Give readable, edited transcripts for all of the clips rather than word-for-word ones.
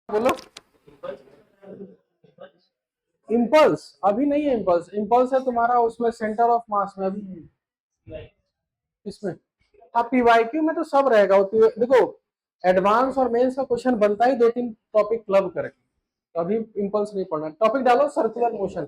बोलो। इम्पल्स अभी नहीं है। इम्पल्स इम्पल्स है तुम्हारा उसमें सेंटर ऑफ मास में अभी नहीं। इसमें हाँ पीवाईक्यू में तो सब रहेगा। देखो एडवांस और मेंस का क्वेश्चन बनता ही दो तीन टॉपिक क्लब करके, तो अभी इम्पल्स नहीं पढ़ना। टॉपिक डालो सर्कुलर मोशन।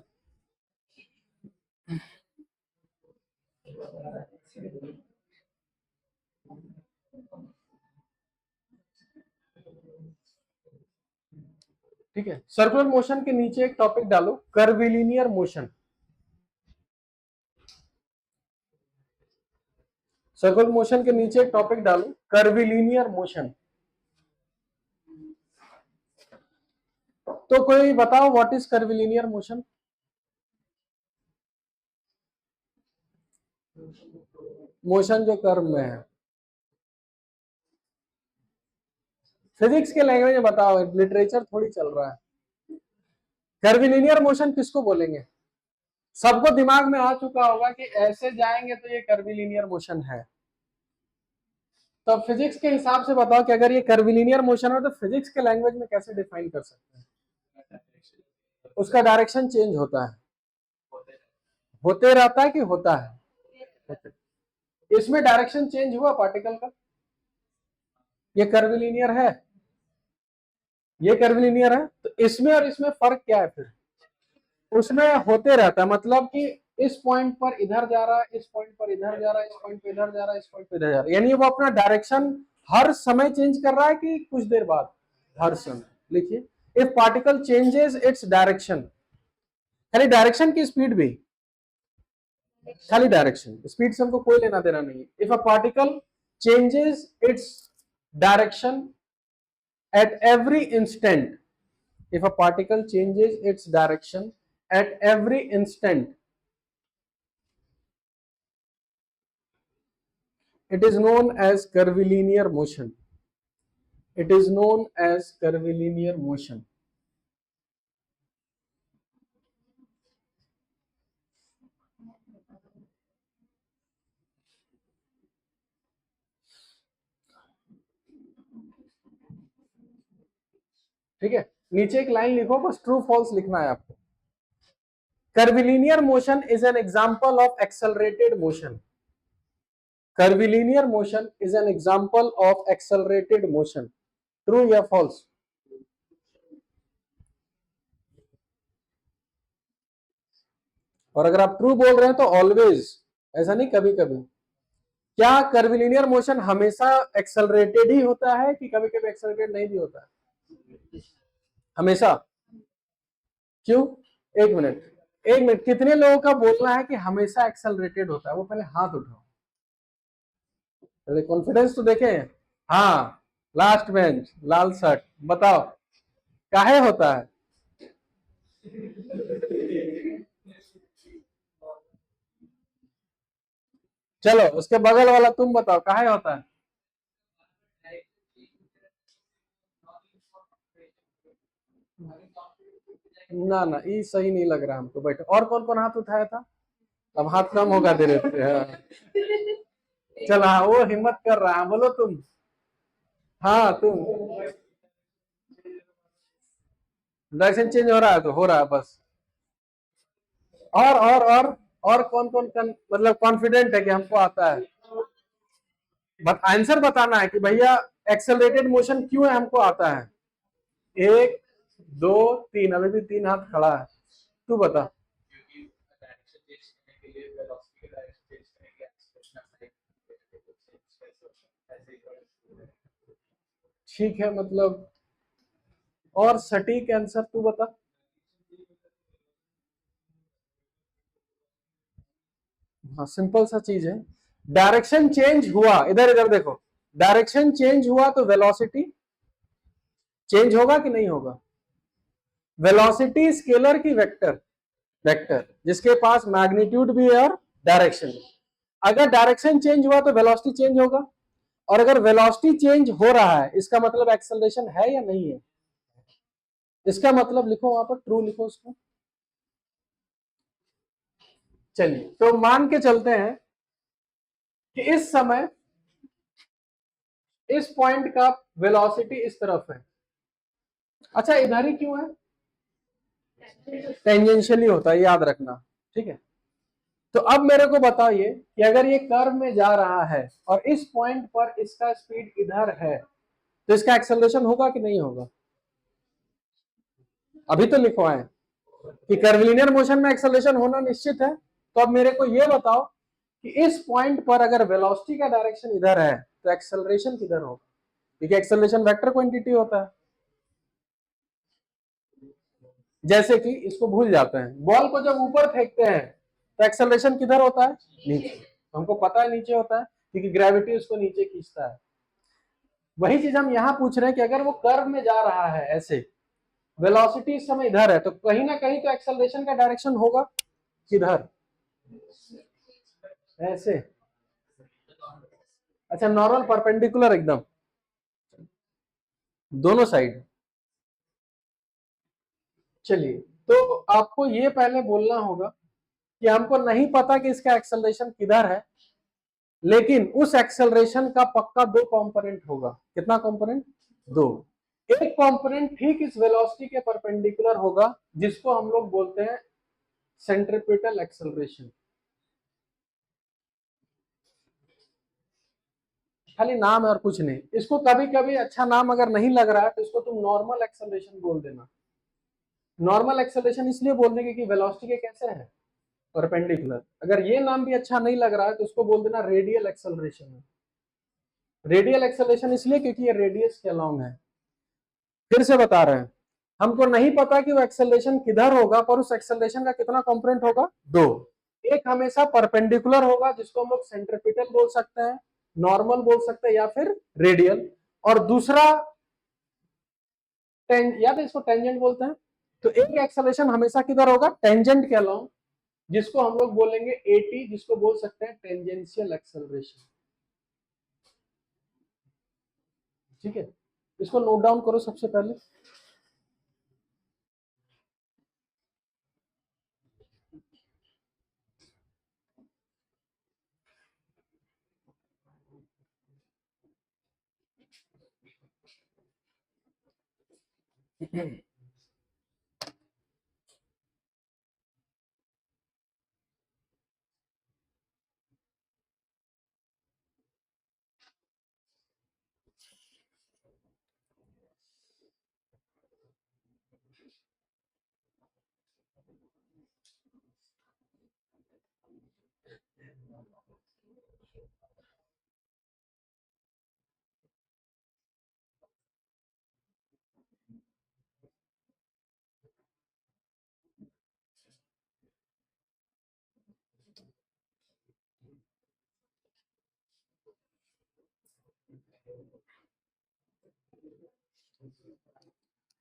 ठीक है, सर्कुलर मोशन के नीचे एक टॉपिक डालो कर्विलिनियर मोशन। सर्कुलर मोशन के नीचे एक टॉपिक डालो कर्विलिनियर मोशन। तो कोई बताओ what is curvilinear motion. Motion जो कर्व में है। फिजिक्स के लैंग्वेज में बताओ, लिटरेचर थोड़ी चल रहा है। कर्विलिनियर मोशन किसको बोलेंगे? सबको दिमाग में आ चुका होगा कि ऐसे जाएंगे तो ये कर्विलिनियर मोशन है। तो फिजिक्स के हिसाब से बताओ कि अगर ये कर्विलिनियर मोशन है तो फिजिक्स के लैंग्वेज में कैसे डिफाइन कर सकते हैं? उसका डायरेक्शन चेंज होता है। होते रहता है कि होता है? इसमें डायरेक्शन चेंज हुआ पार्टिकल का। ये कर्विलिनियर है, ये कर्विलिनियर है, तो इसमें और इसमें फर्क क्या है फिर? उसमें होते रहता है, मतलब कि इस पॉइंट पर इधर जा रहा है, इस पॉइंट पर इधर जा रहा है, इस पॉइंट पे इधर जा रहा है, इस पॉइंट पे इधर जा रहा है, यानी वो अपना डायरेक्शन हर समय चेंज कर रहा है कि कुछ देर बाद? हर समय। लिखिए, if particle changes its direction, खाली डायरेक्शन की स्पीड भी, खाली डायरेक्शन, स्पीड से हमको कोई लेना देना नहीं है। If a particle changes its direction at every instant, if a particle changes its direction at every instant, it is known as curvilinear motion. It is known as curvilinear motion. ठीक है, नीचे एक लाइन लिखो, बस true false लिखना है आपको। Curvilinear motion is an example of accelerated motion. Curvilinear motion is an example of accelerated motion. True या फॉल्स? और अगर आप ट्रू बोल रहे हैं तो ऑलवेज, ऐसा नहीं कभी कभी। क्या कर्विलिनियर मोशन हमेशा एक्सेलरेटेड ही होता है कि कभी कभी एक्सेलरेटेड नहीं भी होता है? हमेशा। क्यों? एक मिनट, एक मिनट, कितने लोगों का बोलना है कि हमेशा एक्सेलरेटेड होता है? वो पहले हाथ उठाओ, पहले कॉन्फिडेंस तो देखें। हाँ, लास्ट बेंच, लाल शर्ट, बताओ काहे होता है? चलो उसके बगल वाला तुम बताओ काहे होता है? ना ना, ये सही नहीं लग रहा हमको। बैठो, और कौन कौन हाथ उठाया था? अब हाथ कम होगा धीरे धीरे। हाँ। चल हाँ, वो हिम्मत कर रहा है, बोलो तुम। हाँ तुम। डायरेक्शन चेंज हो रहा है तो हो रहा है बस। और कौन कौन मतलब कॉन्फिडेंट है कि हमको आता है? बट आंसर बताना है कि भैया एक्सेलरेटेड मोशन क्यों है, हमको आता है। एक, दो, तीन, अभी भी तीन हाथ खड़ा है। तू बता। ठीक है, मतलब और सटीक आंसर तू बता। हाँ, सिंपल सा चीज है। डायरेक्शन चेंज हुआ, इधर इधर देखो, डायरेक्शन चेंज हुआ तो वेलोसिटी चेंज होगा कि नहीं होगा? वेलोसिटी स्केलर की वेक्टर, वेक्टर जिसके पास मैग्नीट्यूड भी है और डायरेक्शन। अगर डायरेक्शन चेंज हुआ तो वेलोसिटी चेंज होगा, और अगर वेलोसिटी चेंज हो रहा है इसका मतलब एक्सेलरेशन है या नहीं है? इसका मतलब लिखो वहां पर, ट्रू लिखो उसको। चलिए, तो मान के चलते हैं कि इस समय इस पॉइंट का वेलोसिटी इस तरफ है, अच्छा इधर ही क्यों है? टेंजेंशियली होता है, याद रखना। ठीक है, तो अब मेरे को बताइए कि अगर ये कर्व में जा रहा है और इस पॉइंट पर इसका स्पीड इधर है, तो इसका एक्सेलरेशन होगा कि नहीं होगा? अभी तो लिखवाए कि कर्विलिनियर मोशन में एक्सेलरेशन होना निश्चित है। तो अब मेरे को ये बताओ कि इस पॉइंट पर अगर वेलोसिटी का डायरेक्शन इधर है तो एक्सेलरेशन किधर होगा? क्योंकि एक्सेलरेशन वेक्टर क्वांटिटी होता है। जैसे कि इसको भूल जाते हैं, बॉल को जब ऊपर फेंकते हैं तो एक्सेलरेशन किधर होता है? नीचे। तो हमको पता है नीचे होता है क्योंकि ग्रेविटी उसको नीचे खींचता है। वही चीज हम यहां पूछ रहे हैं कि अगर वो कर्व में जा रहा है ऐसे, वेलोसिटी इस समय इधर है, तो कहीं ना कहीं तो एक्सेलरेशन का डायरेक्शन होगा किधर? ऐसे। अच्छा नॉर्मल परपेंडिकुलर एकदम दोनों साइड। चलिए, तो आपको ये पहले बोलना होगा कि हमको नहीं पता कि इसका एक्सेलरेशन किधर है, लेकिन उस एक्सेलरेशन का पक्का दो कंपोनेंट होगा। कितना कंपोनेंट? दो। एक कंपोनेंट ठीक इस वेलोसिटी के परपेंडिकुलर होगा, जिसको हम लोग बोलते हैं सेंट्रीपिटल एक्सेलरेशन। खाली नाम है और कुछ नहीं। इसको कभी कभी अच्छा नाम अगर नहीं लग रहा है तो इसको तुम नॉर्मल एक्सेलरेशन बोल देना। नॉर्मल एक्सेलरेशन इसलिए बोल देंगे कि वेलोसिटी के कैसे है? परपेंडिकुलर। अगर ये नाम भी अच्छा नहीं लग रहा है तो उसको बोल देना रेडियल एक्सेलरेशन है। रेडियल एक्सेलरेशन इसलिए क्योंकि ये रेडियस के अलोंग है। फिर से बता रहे हैं, हमको नहीं पता कि वो एक्सेलरेशन किधर होगा, पर उस एक्सेलरेशन का कितना कंपोनेंट होगा? दो। एक हमेशा परपेंडिकुलर होगा, जिसको हम लोग सेंट्रीपिटल बोल सकते हैं, नॉर्मल बोल सकते हैं, या फिर रेडियल। और दूसरा या तो इसको टेंजेंट बोलते हैं। तो एक एक्सेलरेशन हमेशा किधर होगा? टेंजेंट के अलोंग, जिसको हम लोग बोलेंगे एटी, जिसको बोल सकते हैं टेंजेंशियल एक्सेलरेशन। ठीक है, इसको नोट डाउन करो सबसे पहले।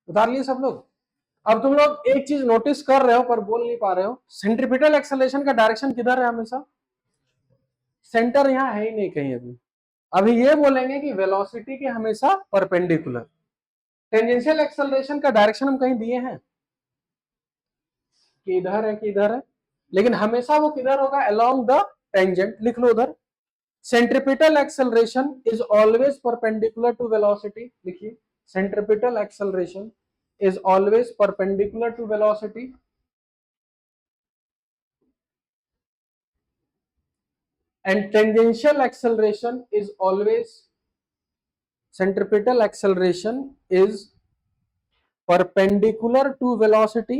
उतार लिए सब लोग? अब तुम लोग एक चीज नोटिस कर रहे हो पर बोल नहीं पा रहे हो, सेंट्रीपिटल एक्सेलरेशन का डायरेक्शन किधर है हमेशा? सेंटर यहाँ है ही नहीं कहीं। अभी अभी ये बोलेंगे कि वेलोसिटी के हमेशा परपेंडिकुलर। टेंजेंशियल एक्सेलरेशन का डायरेक्शन हम कहीं दिए हैं कि इधर है कि इधर है, लेकिन हमेशा वो किधर होगा? Along the tangent. लिख लो उधर, centripetal acceleration is always perpendicular to velocity. लिखिए, centripetal acceleration is always perpendicular to velocity and tangential acceleration is always centripetal acceleration is perpendicular to velocity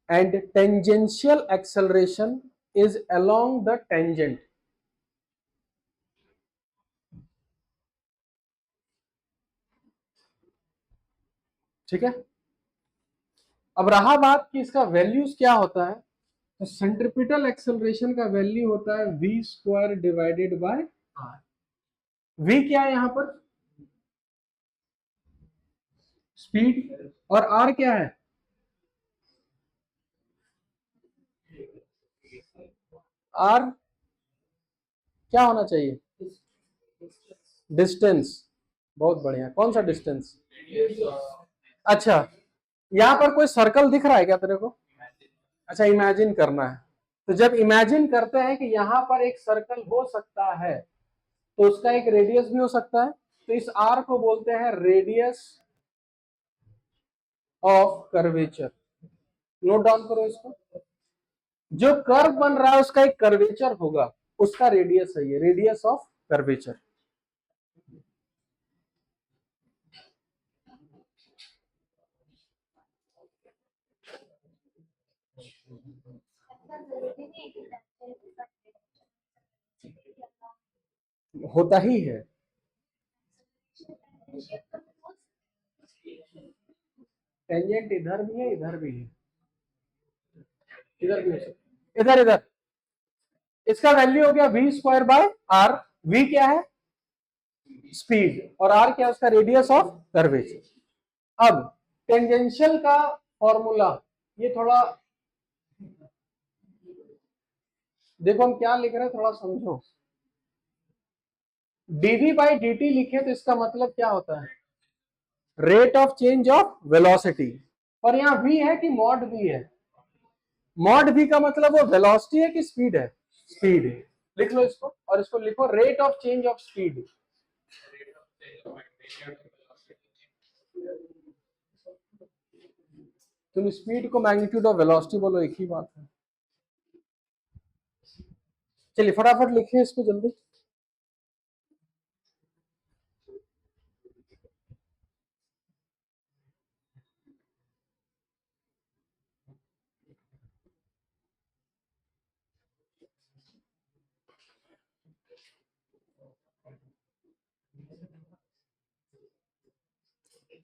and tangential acceleration is along the tangent. ठीक है, अब रहा बात कि इसका values क्या होता है, तो सेंट्रीपिटल एक्सेलरेशन का वैल्यू होता है v square divided by r। v क्या है यहां पर? स्पीड। और r क्या है? r क्या होना चाहिए? डिस्टेंस। बहुत बढ़िया, कौन सा डिस्टेंस? अच्छा, यहां पर कोई सर्कल दिख रहा है क्या तेरे को? अच्छा, इमेजिन करना है। तो जब इमेजिन करते हैं कि यहां पर एक सर्कल हो सकता है, तो उसका एक रेडियस भी हो सकता है। तो इस आर को बोलते हैं radius of curvature. Note down करो इसको। जो कर्व बन रहा है उसका एक कर्वेचर होगा, उसका रेडियस है ये, रेडियस ऑफ कर्वेचर। होता ही है। टेंजेंट इधर भी है, इधर भी है, इधर भी हो सकता, इधर इधर। इसका वैल्यू हो गया V square by R. V क्या है? स्पीड। और आर क्या है? उसका रेडियस ऑफ कर्वेचर। अब टेंजेंशियल का फॉर्मूला, ये थोड़ा देखो हम क्या लिख रहे हैं, थोड़ा समझो। dv बाई dt लिखे तो इसका मतलब क्या होता है? Rate of change of velocity. और यहाँ v है कि मॉड v है? मॉड v का मतलब वो वेलोसिटी है कि स्पीड है? स्पीड है। लिख लो इसको, और इसको लिखो rate of change of speed. तुम स्पीड को मैग्नीट्यूड ऑफ वेलोसिटी बोलो, एक ही बात है। चलिए फटाफट लिखिए इसको जल्दी।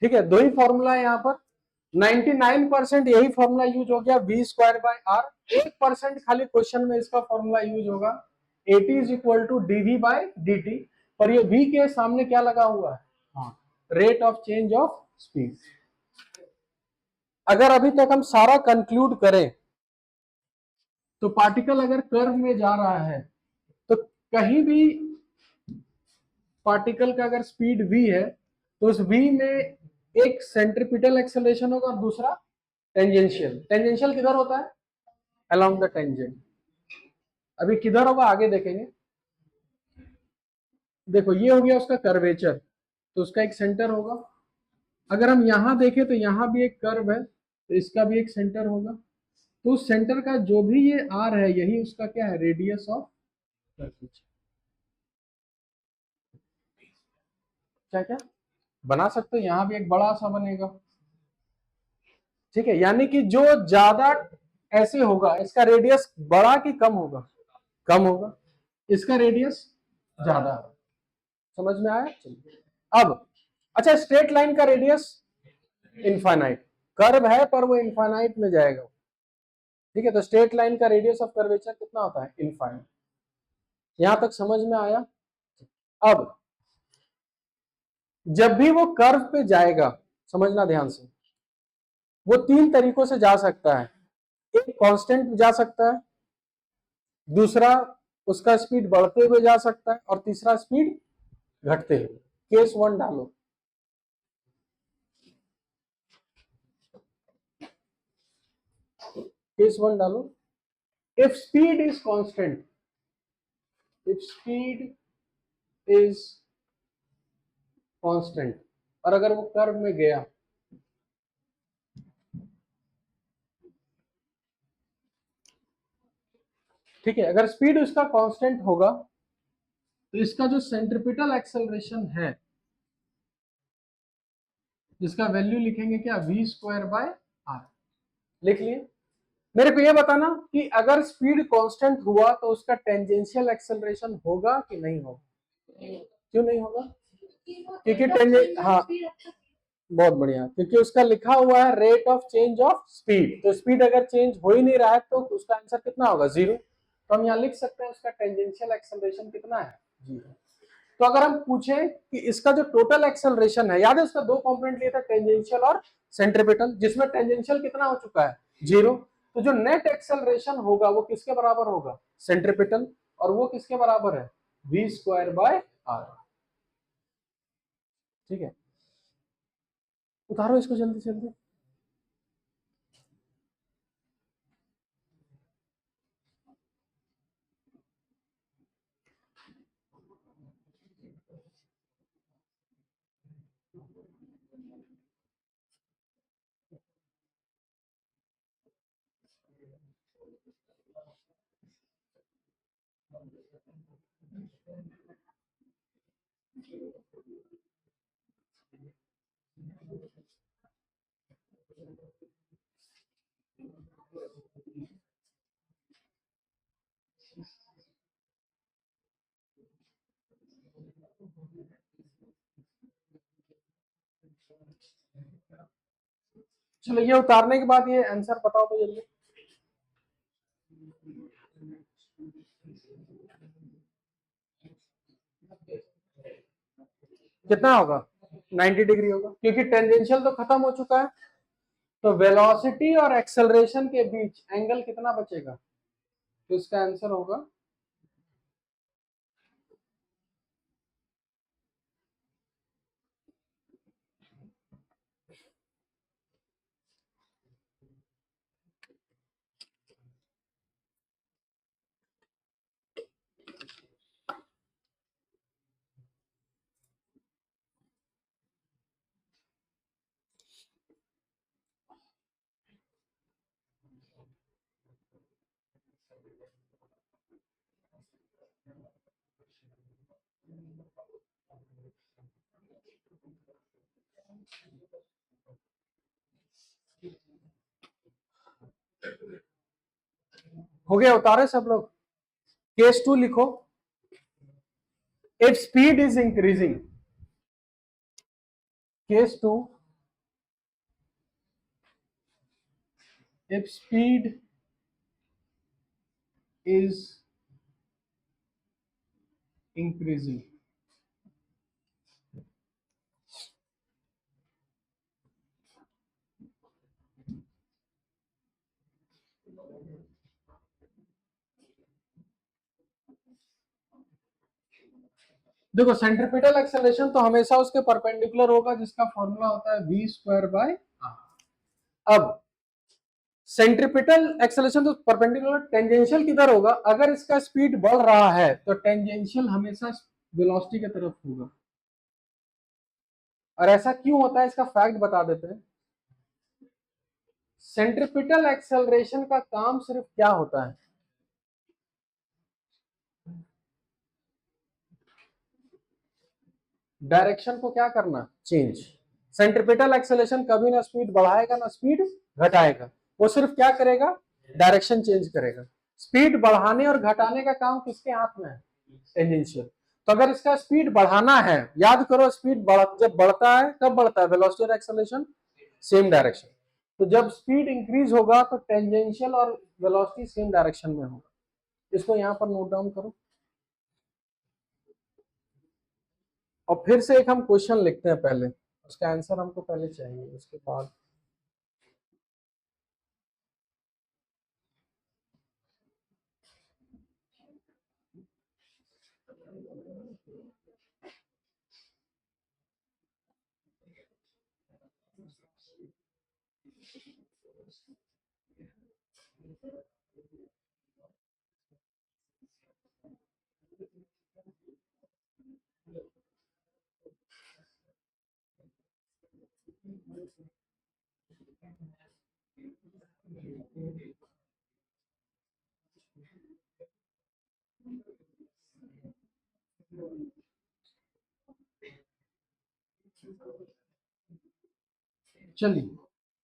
ठीक है, दो ही फॉर्मूला है यहाँ पर। 99% यही फॉर्मूला यूज हो गया, वी स्क्वायर बाय आर। 1% खाली क्वेश्चन में इसका फॉर्मूला यूज होगा, AT is equal to DV by dt। पर ये v के सामने क्या लगा हुआ है? हाँ, rate of change of speed. अगर अभी तक हम सारा कंक्लूड करें तो पार्टिकल अगर कर्व में जा रहा है तो कहीं भी पार्टिकल का अगर स्पीड v है तो उस v में एक सेंट्रीपिटल एक्सेलरेशन होगा और दूसरा टेंजेंशियल। टेंजेंशियल किधर होता है? Along the tangent. अभी किधर होगा आगे देखेंगे। देखो ये हो गया उसका कर्वेचर, तो उसका एक सेंटर होगा। अगर हम यहां देखें तो यहां भी एक कर्व है, तो इसका भी एक सेंटर होगा। तो उस सेंटर का जो भी ये आर है, यही उसका क्या है? Radius of curvature. क्या क्या बना सकते हो, यहां भी एक बड़ा सा बनेगा। ठीक है, यानी कि जो ज्यादा ऐसे होगा, इसका रेडियस बड़ा कि कम होगा? कम होगा। इसका रेडियस ज्यादा है। समझ में आया? चलिए अब, अच्छा स्ट्रेट लाइन का रेडियस इनफाइनाइट। कर्व है पर वो इनफाइनाइट में जाएगा। ठीक है, तो स्ट्रेट लाइन का रेडियस ऑफ कर्वेचर कितना होता है? इनफाइनाइट। यहां तक समझ में आया? अब जब भी वो कर्व पे जाएगा, समझना ध्यान से, वो तीन तरीकों से जा सकता है। एक कांस्टेंट जा सकता है, दूसरा उसका स्पीड बढ़ते हुए जा सकता है, और तीसरा स्पीड घटते हुए। केस वन डालो। केस वन डालो। If speed is constant, if speed is constant, और अगर वो कर्व में गया, ठीक है, अगर स्पीड उसका कांस्टेंट होगा तो इसका जो सेंट्रिपिटल एक्सेलरेशन है, जिसका वैल्यू लिखेंगे क्या? V square by R. लिख लिए? मेरे को ये बताना कि अगर स्पीड कांस्टेंट हुआ तो उसका टेंजेंशियल एक्सेलरेशन होगा कि नहीं होगा? क्यों नहीं होगा? क्योंकि टेंजेंट, हाँ बहुत बढ़िया, क्योंकि उसका लिखा हुआ है rate of change of speed. तो स्पीड अगर चेंज हो ही नहीं रहा है तो उसका आंसर कितना होगा? जीरो। तो हम यहाँ लिख सकते हैं उसका टेंजेंशियल एक्सेलरेशन कितना है? जीरो। तो अगर हम पूछें कि इसका जो टोटल एक्सेलरेशन है, याद है उसका दो कंपोनेंट लिया था, टेंजेंशियल और सेंट्रीपिटल, जिसमें टेंजेंशियल कितना हो चुका है? जीरो। तो जो नेट एक्सेलरेशन होगा वो किसके बराबर होगा? सेंट्रीपिटल। और वो किसके बराबर है? V square by R. ठीक है, उतारो इसको जल्दी जल्दी। चलो ये उतारने के बाद ये आंसर बताओ तो जल्दी। कितना होगा? 90 डिग्री होगा, क्योंकि टेंजेंशियल तो खत्म हो चुका है। तो वेलोसिटी और एक्सेलरेशन के बीच एंगल कितना बचेगा? तो इसका आंसर होगा हो गया। उतारे सब लोग? केस 2 लिखो। If speed is increasing, case 2, if speed is increasing, देखो सेंट्रीपिटल एक्सेलरेशन तो हमेशा उसके परपेंडिकुलर होगा, जिसका फॉर्मूला होता है v स्क्वायर बाय r। अब सेंट्रीपिटल एक्सेलरेशन तो परपेंडिकुलर, टेंजेंशियल किधर होगा? अगर इसका स्पीड बढ़ रहा है तो टेंजेंशियल हमेशा वेलोसिटी की तरफ होगा। और ऐसा क्यों होता है इसका फैक्ट बता देते हैं। सेंट्रीपिटल एक्सेलरेशन का काम सिर्फ क्या होता है? डायरेक्शन को क्या करना? चेंज। सेंट्रीपिटल एक्सेलरेशन कभी ना स्पीड बढ़ाएगा ना स्पीड घटाएगा, वो सिर्फ क्या करेगा? डायरेक्शन चेंज करेगा। स्पीड बढ़ाने और घटाने का काम किसके हाथ में है? टेंजेंशियल। तो अगर इसका स्पीड बढ़ाना है, याद करो स्पीड जब बढ़ता है कब बढ़ता है? वेलोसिटी और एक्सेलरेशन सेम डायरेक्शन। तो जब स्पीड इंक्रीज होगा तो टेंजेंशियल और वेलोसिटी सेम डायरेक्शन में होगा। इसको यहां पर नोट डाउन करो और फिर से एक हम क्वेश्चन लिखते हैं। पहले उसका आंसर हमको पहले चाहिए, उसके बाद चलिए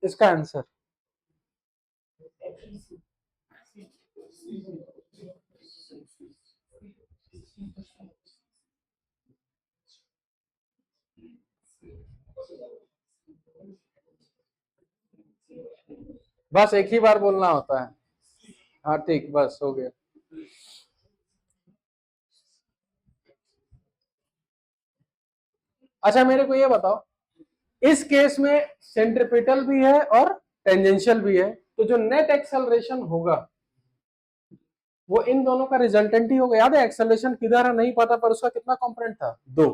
इसका आंसर बस एक ही बार बोलना होता है। हाँ ठीक, बस हो गया। अच्छा मेरे को ये बताओ, इस केस में सेंट्रीपिटल भी है और टेंजेंशियल भी है, तो जो नेट एक्सेलरेशन होगा वो इन दोनों का रिजल्टेंट ही होगा। याद है एक्सेलरेशन किधर है नहीं पता, पर उसका कितना कंपोनेंट था? दो,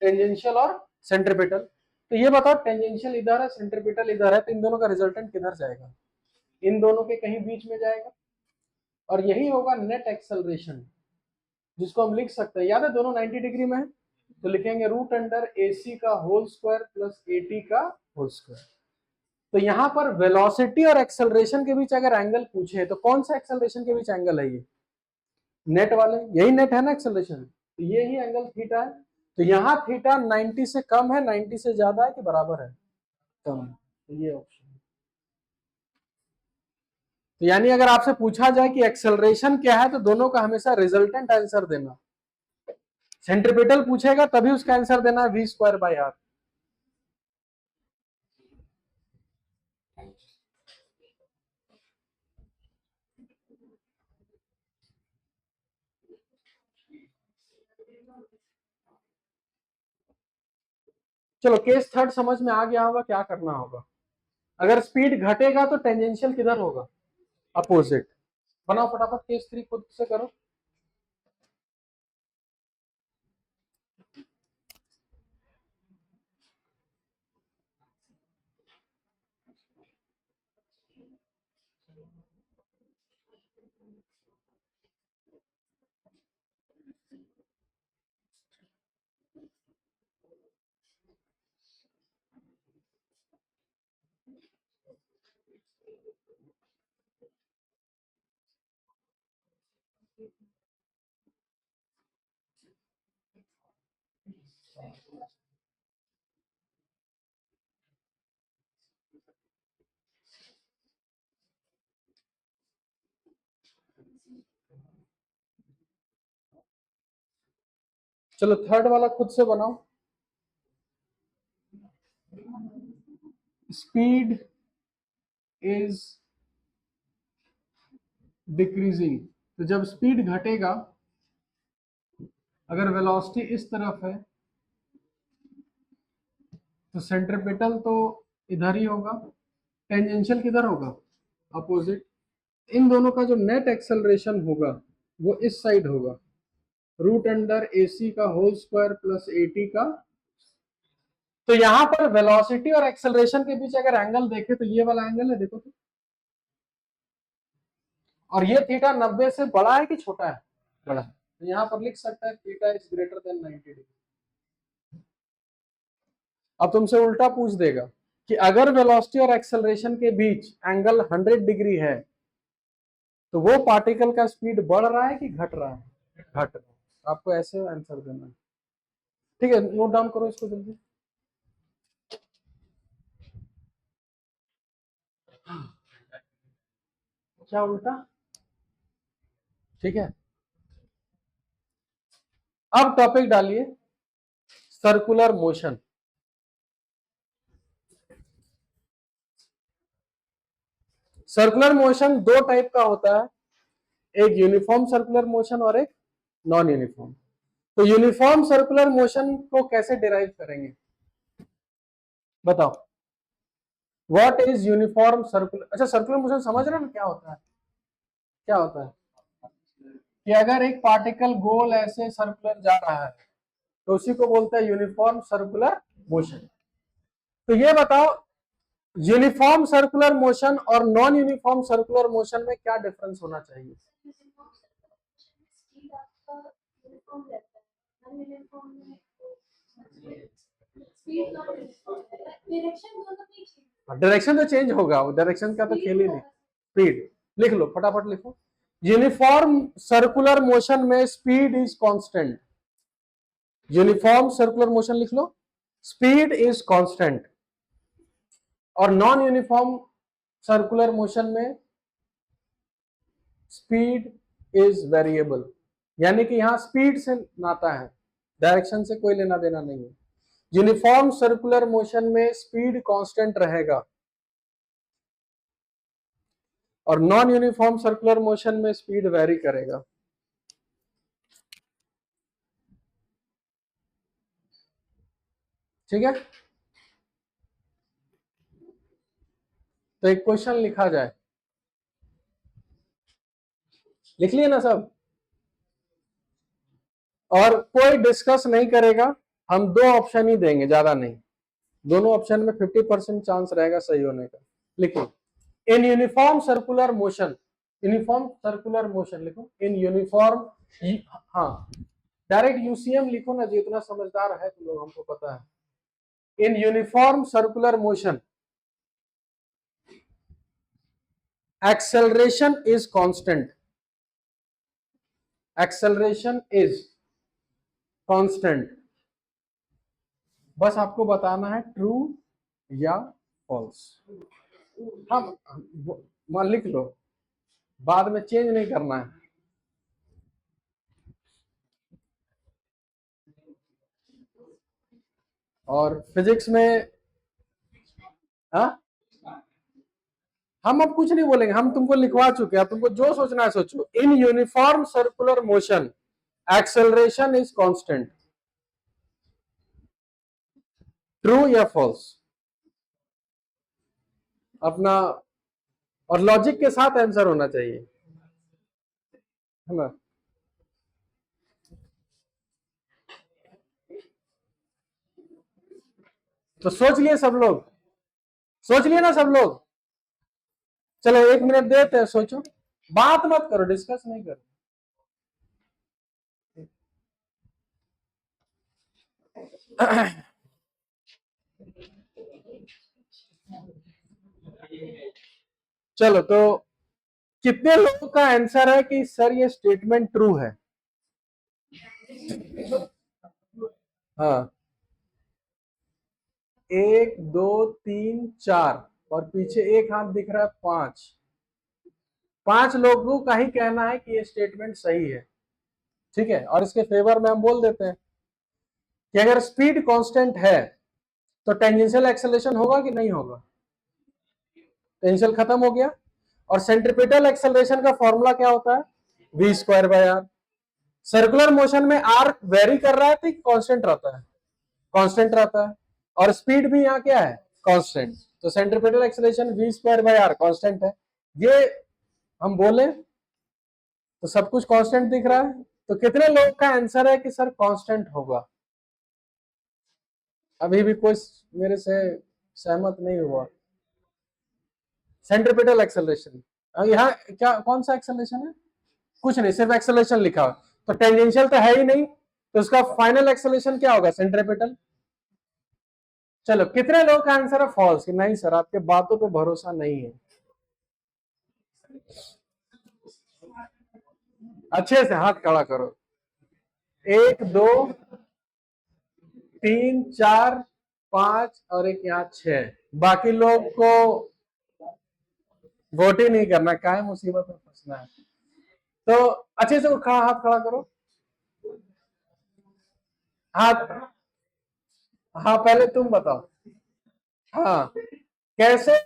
टेंजेंशियल और सेंट्रीपिटल। तो ये बताओ टेंजेंशियल इधर है, सेंट्रीपिटल इधर है, तो इन दोनों का रिजल्टेंट किधर जाएगा? इन दोनों के कहीं बीच में जाएगा, और यही होगा नेट एक्सेलरेशन, जिसको हम लिख सकते हैं। याद है दोनों 90 डिग्री में है, तो लिखेंगे रूट अंडर AC का होल स्क्वायर प्लस AT का होल स्क्वायर। तो यहां पर वेलोसिटी और एक्सेलरेशन के बीच अगर एंगल पूछे तो कौन सा एक्सेलरेशन के बीच एंगल है ये? नेट वाले, यही नेट है ना एक्सेलरेशन, तो ये ही एंगल थीटा है। तो यहाँ थीटा 90 से कम है, 90 से ज्यादा है कि बराबर है, कम है, तो ये ऑप्शन है। तो यानी अगर आपसे पूछा जाए कि एक्सेलरेशन क्या है, तो दोनों का हमेशा रिजल्टेंट आंसर देना। सेंट्रीपिटल पूछेगा तभी उसका आंसर देना है v²/r। चलो केस थर्ड समझ में आ गया होगा क्या करना होगा। अगर स्पीड घटेगा तो टेंजेंशियल किधर होगा, अपोजिट। बनाओ फटाफट केस 3 खुद से करो। चलो थर्ड वाला खुद से बनाओ। स्पीड इज डिक्रीजिंग, तो जब स्पीड घटेगा, अगर वेलोसिटी इस तरफ है तो सेंट्रीपिटल तो इधर ही होगा, टेंजेंशियल किधर होगा, अपोजिट। इन दोनों का जो नेट एक्सेलरेशन होगा वो इस साइड होगा, रूट अंडर AC का होल स्क्वायर प्लस AT का। तो यहां पर वेलोसिटी और एक्सेलरेशन के बीच अगर एंगल देखें तो ये वाला एंगल है, देखो तो। और ये थीटा 90 से बड़ा है कि छोटा है, बड़ा है। तो यहां पर लिख सकता है theta is greater than 90 degree. अब तुमसे उल्टा पूछ देगा कि अगर वेलोसिटी और एक्सेलरेशन के बीच एंगल 100 डिग्री है तो वो पार्टिकल का स्पीड बढ़ रहा है कि घट रहा है, घट रहा है। आपको ऐसे आंसर देना है, ठीक है। नोट डाउन करो इसको जल्दी। क्या उल्टा, ठीक है। अब टॉपिक डालिए सर्कुलर मोशन। सर्कुलर मोशन दो टाइप का होता है, एक यूनिफॉर्म सर्कुलर मोशन और एक नॉन यूनिफॉर्म। तो यूनिफॉर्म सर्कुलर मोशन को कैसे डिराइव करेंगे, बताओ। व्हाट इज यूनिफॉर्म सर्कुलर, अच्छा सर्कुलर मोशन समझ रहे हैं क्या होता है, क्या होता है कि अगर एक पार्टिकल गोल ऐसे सर्कुलर जा रहा है तो उसी को बोलते हैं यूनिफॉर्म सर्कुलर मोशन। तो ये बताओ यूनिफॉर्म सर्कुलर मोशन और नॉन यूनिफॉर्म सर्कुलर मोशन में क्या डिफरेंस होना चाहिए। डायरेक्शन तो चेंज होगा, वो डायरेक्शन का तो खेल ही नहीं। स्पीड लिख लो, फटाफट लिखो। यूनिफॉर्म सर्कुलर मोशन में speed is constant, uniform circular motion लिख लो, स्पीड इज कांस्टेंट। और नॉन यूनिफॉर्म सर्कुलर मोशन में स्पीड इज वेरिएबल, यानी कि यहां स्पीड से नाता है, डायरेक्शन से कोई लेना देना नहीं है। यूनिफॉर्म सर्कुलर मोशन में स्पीड कांस्टेंट रहेगा और नॉन यूनिफॉर्म सर्कुलर मोशन में स्पीड वेरी करेगा। ठीक है, तो एक क्वेश्चन लिखा जाए, लिख लिए ना सब, और कोई डिस्कस नहीं करेगा, हम दो ऑप्शन ही देंगे, ज्यादा नहीं। दोनों ऑप्शन में 50% चांस रहेगा सही होने का। लिखो in uniform circular motion, uniform circular motion लिखो इन यूनिफॉर्म, हाँ डायरेक्ट यूसीएम लिखो ना, जितना समझदार है तुम लोग, हमको पता है। In uniform circular motion acceleration is constant, acceleration is constant. बस आपको बताना है ट्रू या फॉल्स। हम मान लिख लो, बाद में चेंज नहीं करना है। और फिजिक्स में हाँ, हम अब कुछ नहीं बोलेंगे, हम तुमको लिखवा चुके हैं, तुमको जो सोचना है सोचो। In uniform circular motion acceleration is constant. True या फॉल्स? अपना और लॉजिक के साथ आंसर होना चाहिए, है ना। तो सोच लिए सब लोग? सोच लिए ना सब लोग? चलो 1 मिनट देते हैं, सोचो, बात मत करो, डिस्कस नहीं करो। चलो, तो कितने लोगों का आंसर है कि सर ये स्टेटमेंट ट्रू है? हाँ, 1 2 3 4 और पीछे एक हाथ दिख रहा है 5। 5 लोगों का ही कहना है कि ये स्टेटमेंट सही है, ठीक है। और इसके फेवर में हम बोल देते हैं कि अगर स्पीड कांस्टेंट है तो टेंजेंशियल एक्सेलरेशन होगा कि नहीं होगा? टेंजेंशियल खत्म हो गया। और सेंट्रीपिटल एक्सेलरेशन का फॉर्मूला क्या होता है? v²/r। सर्कुलर मोशन में r वेरी कर रहा है तो कांस्टेंट रहता है, कांस्टेंट रहता है। और स्पीड भी यहाँ क्या है? कांस्टेंट। तो सेंट्रीपिटल एक्सेलरेशन v²/r कांस्टेंट है। ये हम बोले तो सब कुछ कांस्टेंट दिख रहा है। तो कितने लोग का आंसर है कि सर कांस्टेंट होगा? अभी भी कोई मेरे से सहमत नहीं हुआ। सेंट्रीपिटल एक्सेलरेशन, यहाँ क्या कौन सा एक्सेलरेशन है? कुछ नहीं, सिर्फ एक्सेलरेशन लिखा हुआ। तो टेंजेंशियल तो है ही नहीं, तो उसका फाइनल एक्सेलरेशन क्या होगा? सेंट्रीपिटल। चलो, कितने लोग का आंसर है फॉल्स कि नहीं सर आपके बातों पे भरोसा नहीं है? अच्छे से हाथ खड़ा करो। 1 2 3 4 5 और एक यहाँ 6। बाकी लोग को वोट ही नहीं करना, क्या है मुसीबत में फंसना है। तो अच्छे से खड़ा, हाथ खड़ा करो। हाथ, हाँ पहले तुम बताओ। हाँ, कैसे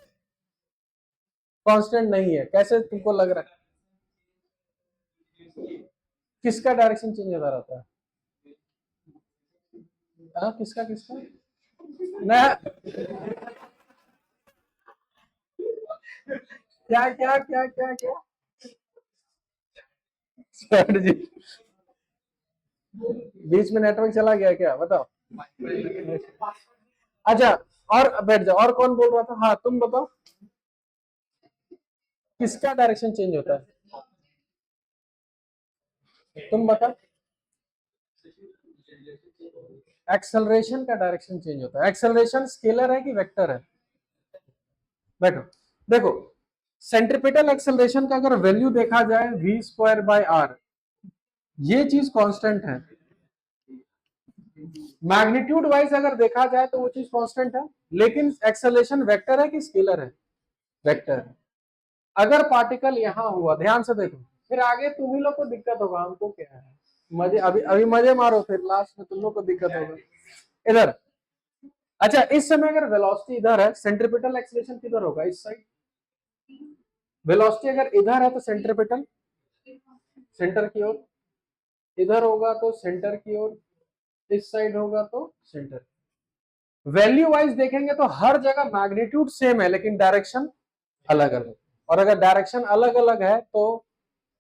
कांस्टेंट नहीं है? कैसे तुमको लग रहा है? किसका डायरेक्शन चेंज होता रहता है? हाँ, किसका किसका ना? क्या क्या क्या क्या क्या सर जी, बीच में नेटवर्क चला गया क्या? बताओ। अच्छा, और बैठ जाओ। और कौन बोल रहा था? हाँ तुम बताओ, किसका डायरेक्शन चेंज होता है? तुम बताओ। एक्सेलरेशन का डायरेक्शन चेंज होता है। एक्सेलरेशन स्केलर है कि वेक्टर है? बैठो, देखो, सेंट्रीपिटल एक्सेलरेशन का अगर वैल्यू देखा जाए v²/r, ये चीज कांस्टेंट है। मैग्नीट्यूड वाइज अगर देखा जाए तो वो चीज कांस्टेंट है, लेकिन एक्सेलरेशन वेक्टर है कि स्केलर है? वेक्टर है। अगर पार्टिकल यहां हुआ, ध्यान से देखो, फिर आगे तुम ही लोग को दिक्कत होगा, हमको क्या है। मजे अभी अभी मजे मारो, फिर लास्ट में तुम लोग को दिक्कत होगा। इधर, अच्छा इस समय अगर वेलोसिटी इधर है, सेंट्रीपिटल एक्सेलरेशन किधर होगा? इस साइड। वेलोसिटी अगर इधर है तो सेंट्रीपिटल सेंटर की ओर, इधर होगा तो सेंटर की ओर, इस साइड होगा तो सेंटर। वैल्यू वाइज देखेंगे तो हर जगह मैग्नीट्यूड सेम है, लेकिन डायरेक्शन अलग अलग। और अगर डायरेक्शन अलग अलग है तो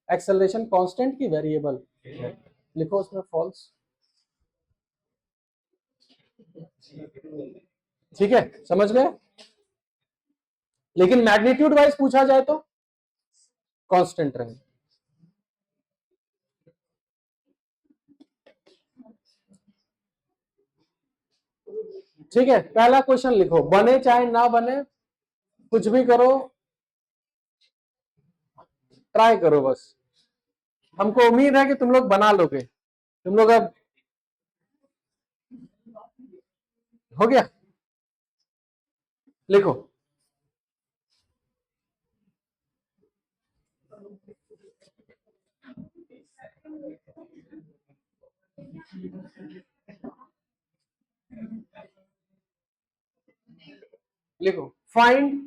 एक्सेलरेशन कांस्टेंट की वेरिएबल है। लिखो उसमें फॉल्स। ठीक है, समझ गए? लेकिन मैग्नीट्यूड वाइज पूछा जाए तो कांस्टेंट रहे। ठीक है, पहला क्वेश्चन लिखो, बने चाहे ना बने, कुछ भी करो, ट्राई करो बस। हमको उम्मीद है कि तुम लोग बना लोगे। तुम लोग अब हो गया, लिखो। लिखो find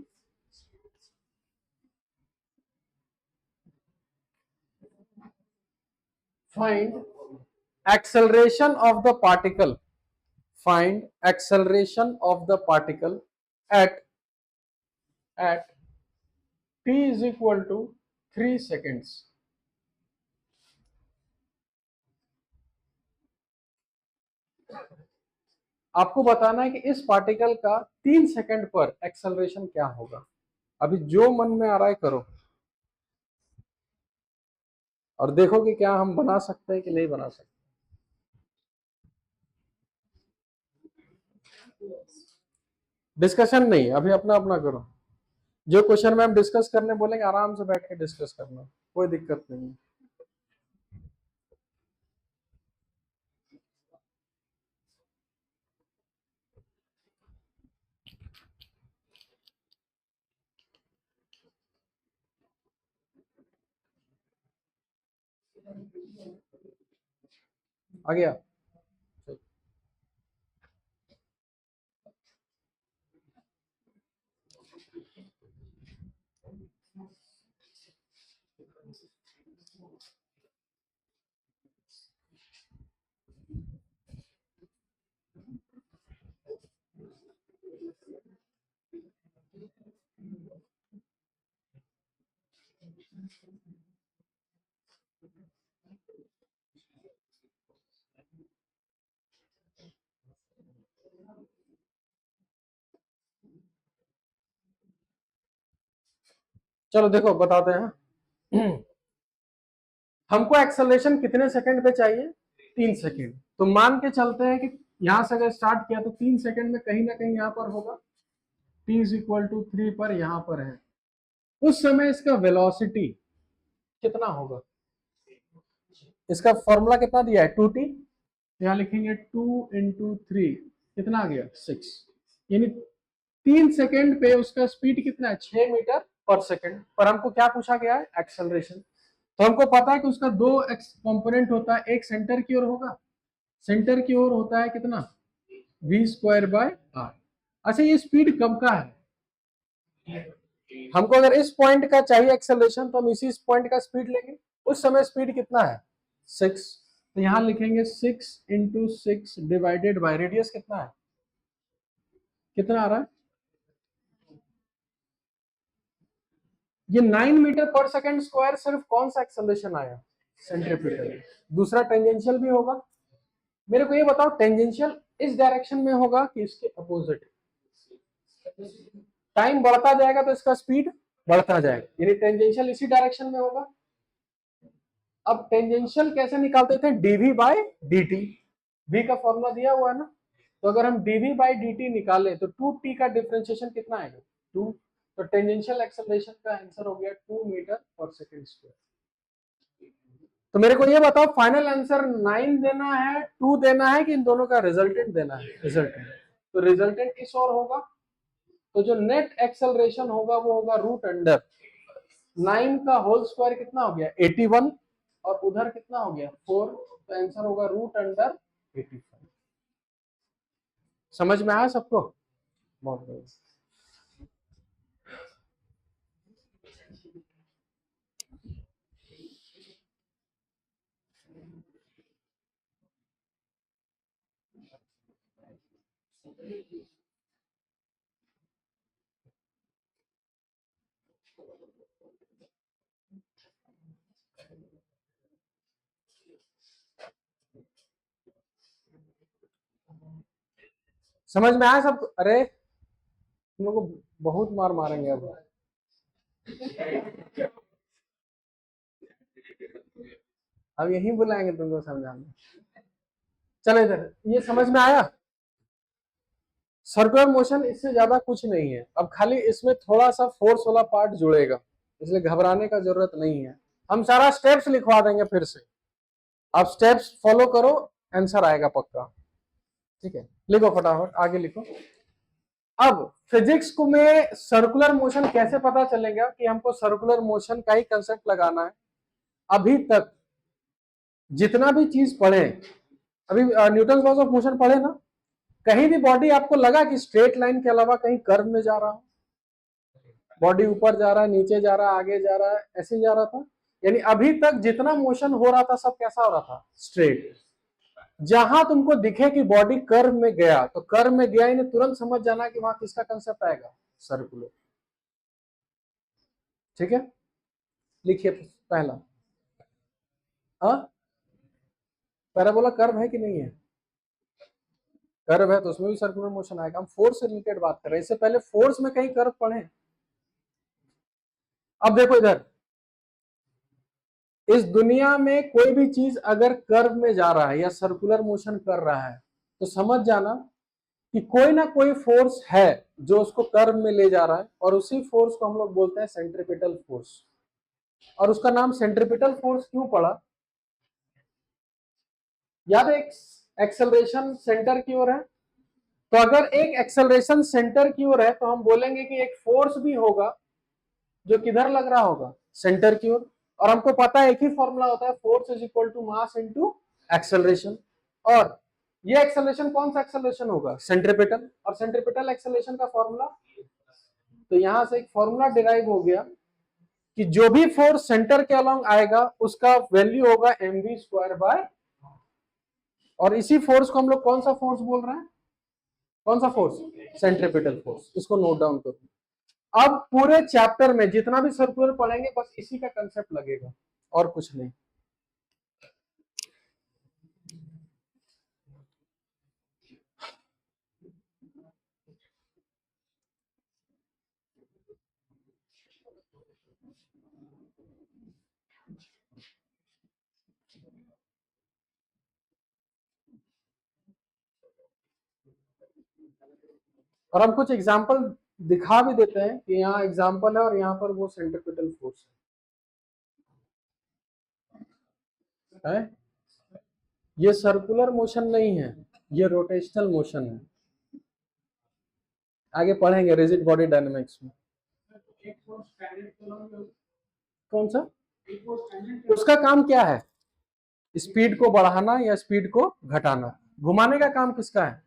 acceleration of the particle. Find acceleration of the particle at t is equal to 3 seconds. आपको बताना है कि इस पार्टिकल का 3 सेकंड पर एक्सेलरेशन क्या होगा। अभी जो मन में आ रहा है करो और देखो कि क्या हम बना सकते हैं कि नहीं बना सकते। डिस्कशन नहीं, अभी अपना अपना करो। जो क्वेश्चन में हम डिस्कस करने बोलेंगे आराम से बैठ के डिस्कस करना, कोई दिक्कत नहीं है। आ गया? चलो देखो बताते हैं। हमको एक्सेलरेशन कितने सेकंड पे चाहिए? 3 सेकंड। तो मान के चलते हैं कि यहां से अगर स्टार्ट किया तो 3 सेकंड में कहीं ना कहीं यहां पर होगा, t इज इक्वल टू 3 पर यहां पर है। उस समय इसका वेलोसिटी कितना होगा? इसका फॉर्मूला कितना दिया है? 2t। यहां लिखेंगे 2 इंटू 3, कितना आ गया? 6। यानी 3 सेकंड पे उसका स्पीड कितना है? 6 मीटर पर सेकंड। पर हमको क्या पूछा गया है? एक्सेलरेशन। तो हमको पता है कि उसका दो कंपोनेंट होता है, एक सेंटर की ओर होगा, सेंटर की ओर होता है कितना? v square by R. अच्छा ये स्पीड कब का है? हमको अगर इस पॉइंट का चाहिए एक्सेलरेशन तो हम इसी पॉइंट का स्पीड लेंगे। उस समय स्पीड कितना है? 6। तो यहां लिखेंगे 6 इंटू 6 डिवाइडेड बाय रेडियस कितना है? कितना आ रहा है? ये 9 मीटर पर सेकंड स्क्वायर सिर्फ कौन सा एक्सेलरेशन आया? सेंट्रीपिटल। दूसरा टेंजेंशियल भी होगा। मेरे को ये बताओ टेंजेंशियल इस डायरेक्शन में होगा कि इसके अपोजिट? टाइम बढ़ता जाएगा तो इसका स्पीड बढ़ता जाएगा, यानी टेंजेंशियल इसी डायरेक्शन में होगा। अब टेंजेंशियल कैसे निकालते थे? DV by dt। v का फॉर्मूला दिया हुआ है ना, तो अगर हम dv बाय dt निकाले तो 2t का डिफरेंशिएशन कितना आएगा? 2। तो टेंजेंशियल एक्सेलरेशन का आंसर हो गया 2 मीटर पर सेकंड स्क्वायर। तो मेरे को ये बताओ फाइनल आंसर 9 देना है, 2 देना है कि इन दोनों का रिजल्टेंट देना है? रिजल्टेंट। तो रिजल्टेंट किस ओर होगा? तो जो नेट एक्सेलरेशन होगा वो होगा रूट अंडर 9 का होल स्क्वायर कितना हो गया? 81, और उधर कितना हो गया? 4। तो आंसर होगा रूट अंडर 85। समझ में आया सबको? बहुत बढ़िया। समझ में आया सब? अरे तुम लोग को बहुत मार मारेंगे अब। अब यही बुलाएंगे तुमको समझाने। चलो इधर, ये समझ में आया? सर्कुलर मोशन इससे ज्यादा कुछ नहीं है। अब खाली इसमें थोड़ा सा फोर्स वाला पार्ट जुड़ेगा, इसलिए घबराने का जरूरत नहीं है। हम सारा स्टेप्स लिखवा देंगे फिर से, आप स्टेप्स फॉलो करो, आंसर आएगा पक्का। ठीक है, लिखो फटाफट, आगे लिखो। अब फिजिक्स को में सर्कुलर मोशन कैसे पता चलेगा कि हमको सर्कुलर मोशन का ही कंसेप्ट लगाना है। अभी तक जितना भी चीज पढ़े, अभी न्यूटन लॉज ऑफ मोशन पढ़े ना, कहीं भी बॉडी आपको लगा कि स्ट्रेट लाइन के अलावा कहीं कर्व में जा रहा हो, बॉडी ऊपर जा रहा है, नीचे जा रहा है, आगे जा रहा है, ऐसे जा रहा था। यानी अभी तक जितना मोशन हो रहा था सब कैसा हो रहा था, स्ट्रेट। जहां तुमको दिखे कि बॉडी कर्व में गया तो कर्व में गया, इन्हें तुरंत समझ जाना कि वहां किसका कंसेप्ट आएगा, सर्कुलर। ठीक है, लिखिए पहला। हाँ, पैराबोला कर्व है कि नहीं है? कर्व है तो उसमें भी सर्कुलर मोशन आएगा। हम फोर्स से रिलेटेड बात कर रहे हैं, इससे पहले फोर्स में कहीं कर्व पढ़े? अब देखो इधर, इस दुनिया में कोई भी चीज अगर कर्व में जा रहा है या सर्कुलर मोशन कर रहा है तो समझ जाना कि कोई ना कोई फोर्स है जो उसको कर्व में ले जा रहा है, और उसी फोर्स को हम लोग बोलते हैं सेंट्रीपिटल फोर्स। और उसका नाम सेंट्रीपिटल फोर्स क्यों पड़ा? याद है, एक एक्सेलरेशन सेंटर की ओर है, तो अगर एक एक्सेलरेशन सेंटर की ओर है तो हम बोलेंगे कि एक फोर्स भी होगा जो किधर लग रहा होगा, सेंटर की ओर। और हमको पता है एक ही फॉर्मूला होता है, force is equal to mass into acceleration. और ये एक्सेलरेशन कौन सा एक्सेलरेशन होगा, सेंट्रीपिटल। और सेंट्रीपिटल एक्सेलरेशन का फॉर्मूला, तो यहां से एक फॉर्मूला डिराइव हो गया कि जो भी फोर्स सेंटर के अलोंग आएगा उसका वैल्यू होगा mv स्क्वायर बाय। और इसी फोर्स को हम लोग कौन सा फोर्स बोल रहे हैं, कौन सा फोर्स, सेंट्रीपिटल फोर्स। इसको नोट डाउन करो। अब पूरे चैप्टर में जितना भी सर्कुलर पढ़ेंगे बस इसी का कंसेप्ट लगेगा और कुछ नहीं। और हम कुछ एग्जांपल दिखा भी देते हैं कि यहाँ एग्जांपल है और यहाँ पर वो सेंट्रीपिटल फोर्स है। ये सर्कुलर मोशन नहीं है, ये रोटेशनल मोशन है। आगे पढ़ेंगे रिजिड बॉडी डायनेमिक्स में। कौन सा, उसका काम क्या है, स्पीड को बढ़ाना या स्पीड को घटाना। घुमाने का काम किसका है,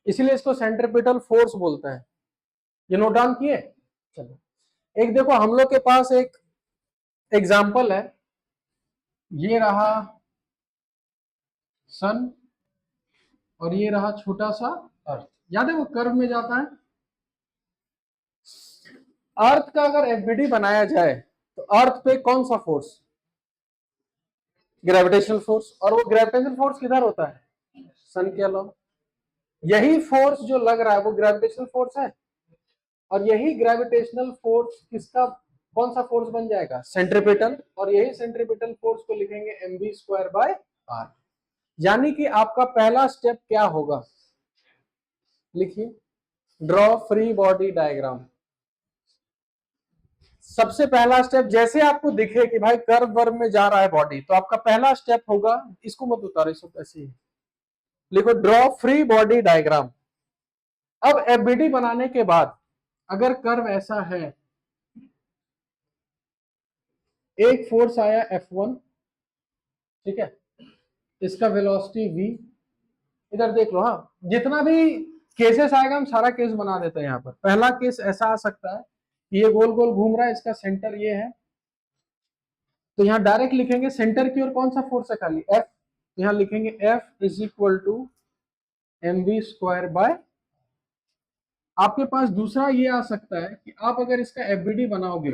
इसीलिए इसको सेंट्रीपिटल फोर्स बोलते हैं। ये नोट डाउन किए। चलो, एक देखो हम लोग के पास एक एग्जाम्पल है, ये रहा सन और ये रहा छोटा सा अर्थ। याद है वो कर्व में जाता है। अर्थ का अगर एफबीडी बनाया जाए तो अर्थ पे कौन सा फोर्स, ग्रेविटेशनल फोर्स। और वो ग्रेविटेशनल फोर्स किधर होता है, सन के अलावा। यही फोर्स जो लग रहा है वो ग्रेविटेशनल फोर्स है, और यही ग्रेविटेशनल फोर्स किसका, कौन सा फोर्स बन जाएगा, सेंट्रीपिटल। और यही सेंट्रीपिटल फोर्स को लिखेंगे mv स्क्वायर बाय r। यानी कि आपका पहला स्टेप क्या होगा, लिखिए, ड्रॉ फ्री बॉडी डायग्राम। सबसे पहला स्टेप, जैसे आपको दिखे कि भाई कर्व वर्व में जा रहा है बॉडी, तो आपका पहला स्टेप होगा, इसको मत उतारो, सब ऐसे ही लिखो, ड्रॉ फ्री बॉडी डायग्राम। अब एफबीडी बनाने के बाद अगर कर्व ऐसा है, एक फोर्स आया F1, ठीक है, इसका वेलोसिटी v, इधर देख लो। हाँ, जितना भी केसेस आएगा हम सारा केस बना देते हैं। यहाँ पर पहला केस ऐसा आ सकता है कि ये गोल गोल घूम रहा है, इसका सेंटर ये है, तो यहाँ डायरेक्ट लिखेंगे सेंटर की ओर कौन सा फोर्स है, खाली F। यहाँ लिखेंगे F is equal to mv square by. आपके पास दूसरा ये आ सकता है कि आप अगर इसका एफबीडी बनाओगे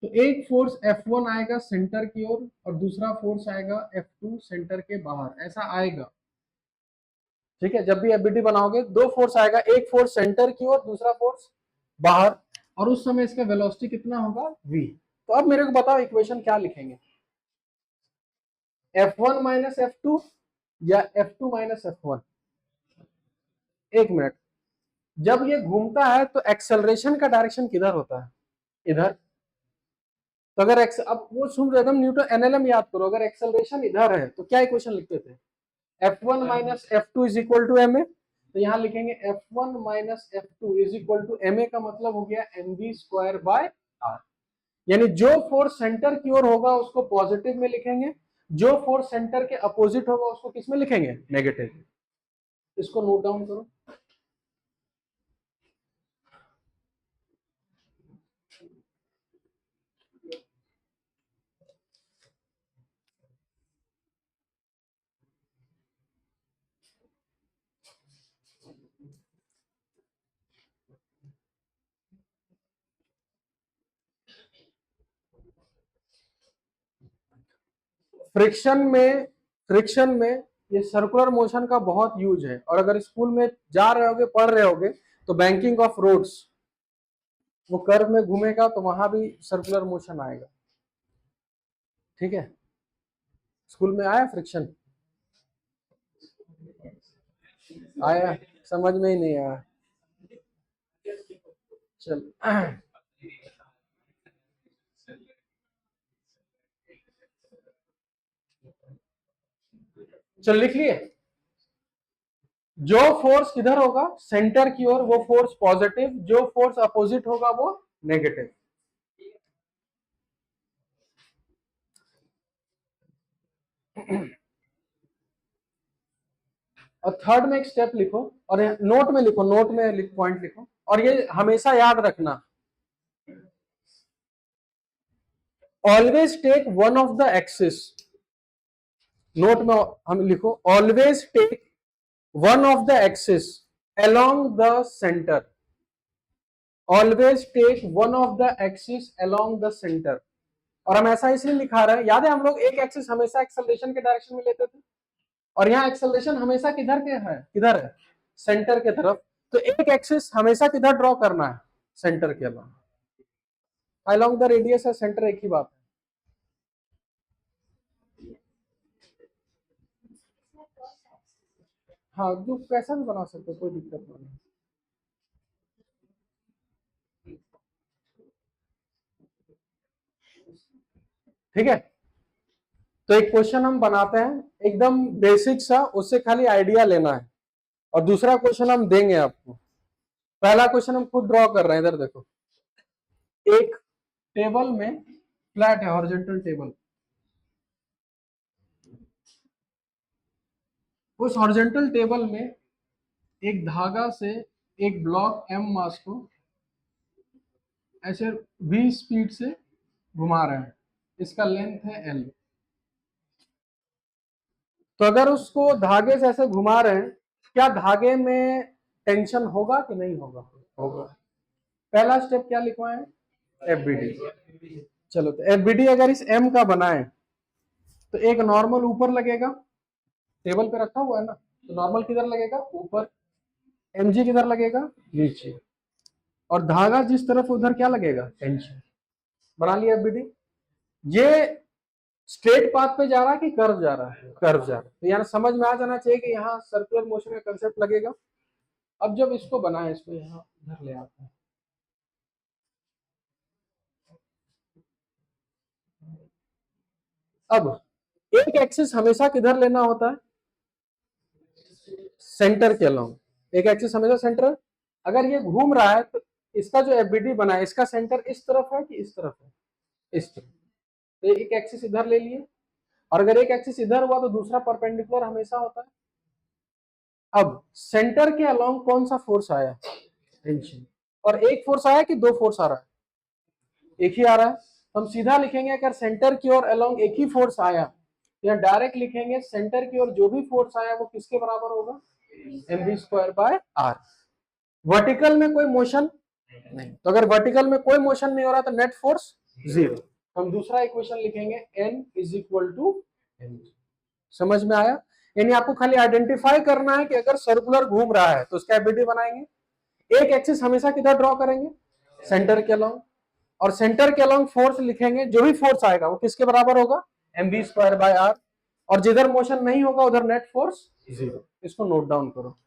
तो एक फोर्स F1 आएगा सेंटर की ओर और दूसरा फोर्स आएगा F2 सेंटर के बाहर, ऐसा आएगा। ठीक है, जब भी एफबीडी बनाओगे दो फोर्स आएगा, एक फोर्स सेंटर की ओर, दूसरा फोर्स बाहर, और उस समय इसका वेलोसिटी कितना होगा, v। तो अब मेरे को बताओ इक्वेशन क्या लिखेंगे, F1 माइनस F2 या F2 माइनस F1। एक मिनट, जब ये घूमता है तो एक्सेलरेशन का डायरेक्शन किधर होता है? इधर। तो अगर अब वो सुन रहे थे न्यूटन एनएलएम याद करो, अगर एक्सेलरेशन इधर है तो क्या इक्वेशन लिखते थे? F1 minus F2 is equal to ma। तो यहाँ लिखेंगे F1 minus F2 is equal to ma का मतलब हो गया mv स्क्वायर बाय r। यानी जो फोर्स सेंटर की ओर होगा उसको पॉजिटिव में लिखेंगे, जो फोर्स सेंटर के अपोजिट होगा उसको किस में लिखेंगे? नेगेटिव। इसको नोट डाउन करो। फ्रिक्शन में ये सर्कुलर मोशन का बहुत यूज है, और अगर स्कूल में जा रहे होगे, पढ़ रहे होगे, तो बैंकिंग ऑफ रोड्स, वो कर्व में घूमेगा तो वहां भी सर्कुलर मोशन आएगा। ठीक है, स्कूल में आया फ्रिक्शन? आया? समझ में ही नहीं आया। चल चल लिख लिए। जो फोर्स किधर होगा? सेंटर की ओर, वो फोर्स पॉजिटिव, जो फोर्स अपोजिट होगा वो नेगेटिव। और थर्ड में एक स्टेप लिखो, और नोट में लिखो, नोट में पॉइंट लिखो, और ये हमेशा याद रखना, always take one of the axis. Note में हम लिखो, always take one of the axis along the center। Always take one of the axis along the center। और हम ऐसा इसलिए लिखा रहे हैं, याद है हम लोग एक एक्सिस हमेशा एक्सेलरेशन के डायरेक्शन में लेते थे, और यहाँ एक्सेलरेशन हमेशा किधर के है? किधर है? सेंटर के तरफ। तो एक एक्सिस हमेशा किधर ड्रॉ करना है? सेंटर के अलोंग। अलोंग द रेडियस है सेंटर, एक ही बात है। हाँ, जो कैसा भी बना सकते हो, कोई दिक्कत नहीं। ठीक है, तो एक क्वेश्चन हम बनाते हैं एकदम बेसिक सा, उससे खाली आइडिया लेना है, और दूसरा क्वेश्चन हम देंगे आपको। पहला क्वेश्चन हम खुद ड्रॉ कर रहे हैं, इधर देखो। एक टेबल में फ्लैट है, हॉरिजॉन्टल टेबल। उस हॉरिजॉन्टल टेबल में एक धागा से एक ब्लॉक m मास को ऐसे v स्पीड से घुमा रहे हैं, इसका लेंथ है l। तो अगर उसको धागे से ऐसे घुमा रहे हैं, क्या धागे में टेंशन होगा कि नहीं होगा? होगा। पहला स्टेप क्या लिखवाएं? FBD। चलो, तो FBD अगर इस m का बनाए तो एक नॉर्मल ऊपर लगेगा, टेबल पे रखा हुआ है ना, तो नॉर्मल किधर लगेगा? ऊपर। mg किधर लगेगा? नीचे। और धागा जिस तरफ उधर क्या लगेगा? टेंशन। बना लिया FBD। ये स्ट्रेट पाथ पे जा रहा है कि कर्व जा रहा है? कर्व जा रहा है। तो यार समझ में आ जाना चाहिए कि यहाँ सर्कुलर मोशन का कंसेप्ट लगेगा। अब जब इसको बनाए, इसको यहाँ इधर ले आते हैं। अब एक एक्सिस हमेशा किधर लेना होता है? सेंटर के अलोंग। एक एक्सिस हमेशा सेंटर। अगर ये घूम रहा है तो इसका जो FBD बना है, इसका सेंटर इस तरफ है कि इस तरफ है? इस तरफ। तो एक एक्सिस इधर ले लिए, और अगर एक एक्सिस इधर हुआ तो दूसरा परपेंडिकुलर हमेशा होता है। अब सेंटर के अलोंग कौन सा फोर्स आया? टेंशन। और एक फोर्स आया कि दो फोर्स आ रहा है? एक ही आ रहा है। तो हम सीधा लिखेंगे, अगर सेंटर की ओर अलोंग एक ही फोर्स आया, या डायरेक्ट लिखेंगे सेंटर की ओर जो भी फोर्स आया वो किसके बराबर होगा? mv square by r। Vertical में कोई मोशन नहीं, तो अगर वर्टिकल में कोई मोशन नहीं हो रहा तो नेट फोर्स जीरो। हम दूसरा इक्वेशन लिखेंगे n is equal to mg। समझ में आया? यानी आपको खाली आइडेंटिफाई करना है कि अगर सर्कुलर घूम रहा है तो उसका एबिलिटी बनाएंगे। एक एक्सिस हमेशा किधर ड्रॉ करेंगे? सेंटर के अलोंग। और सेंटर के अलोंग फोर्स लिखेंगे, जो भी फोर्स आएगा वो किसके बराबर होगा? mv square by r। और जिधर मोशन नहीं होगा उधर नेट फोर्स जीरो। इसको नोट डाउन करो।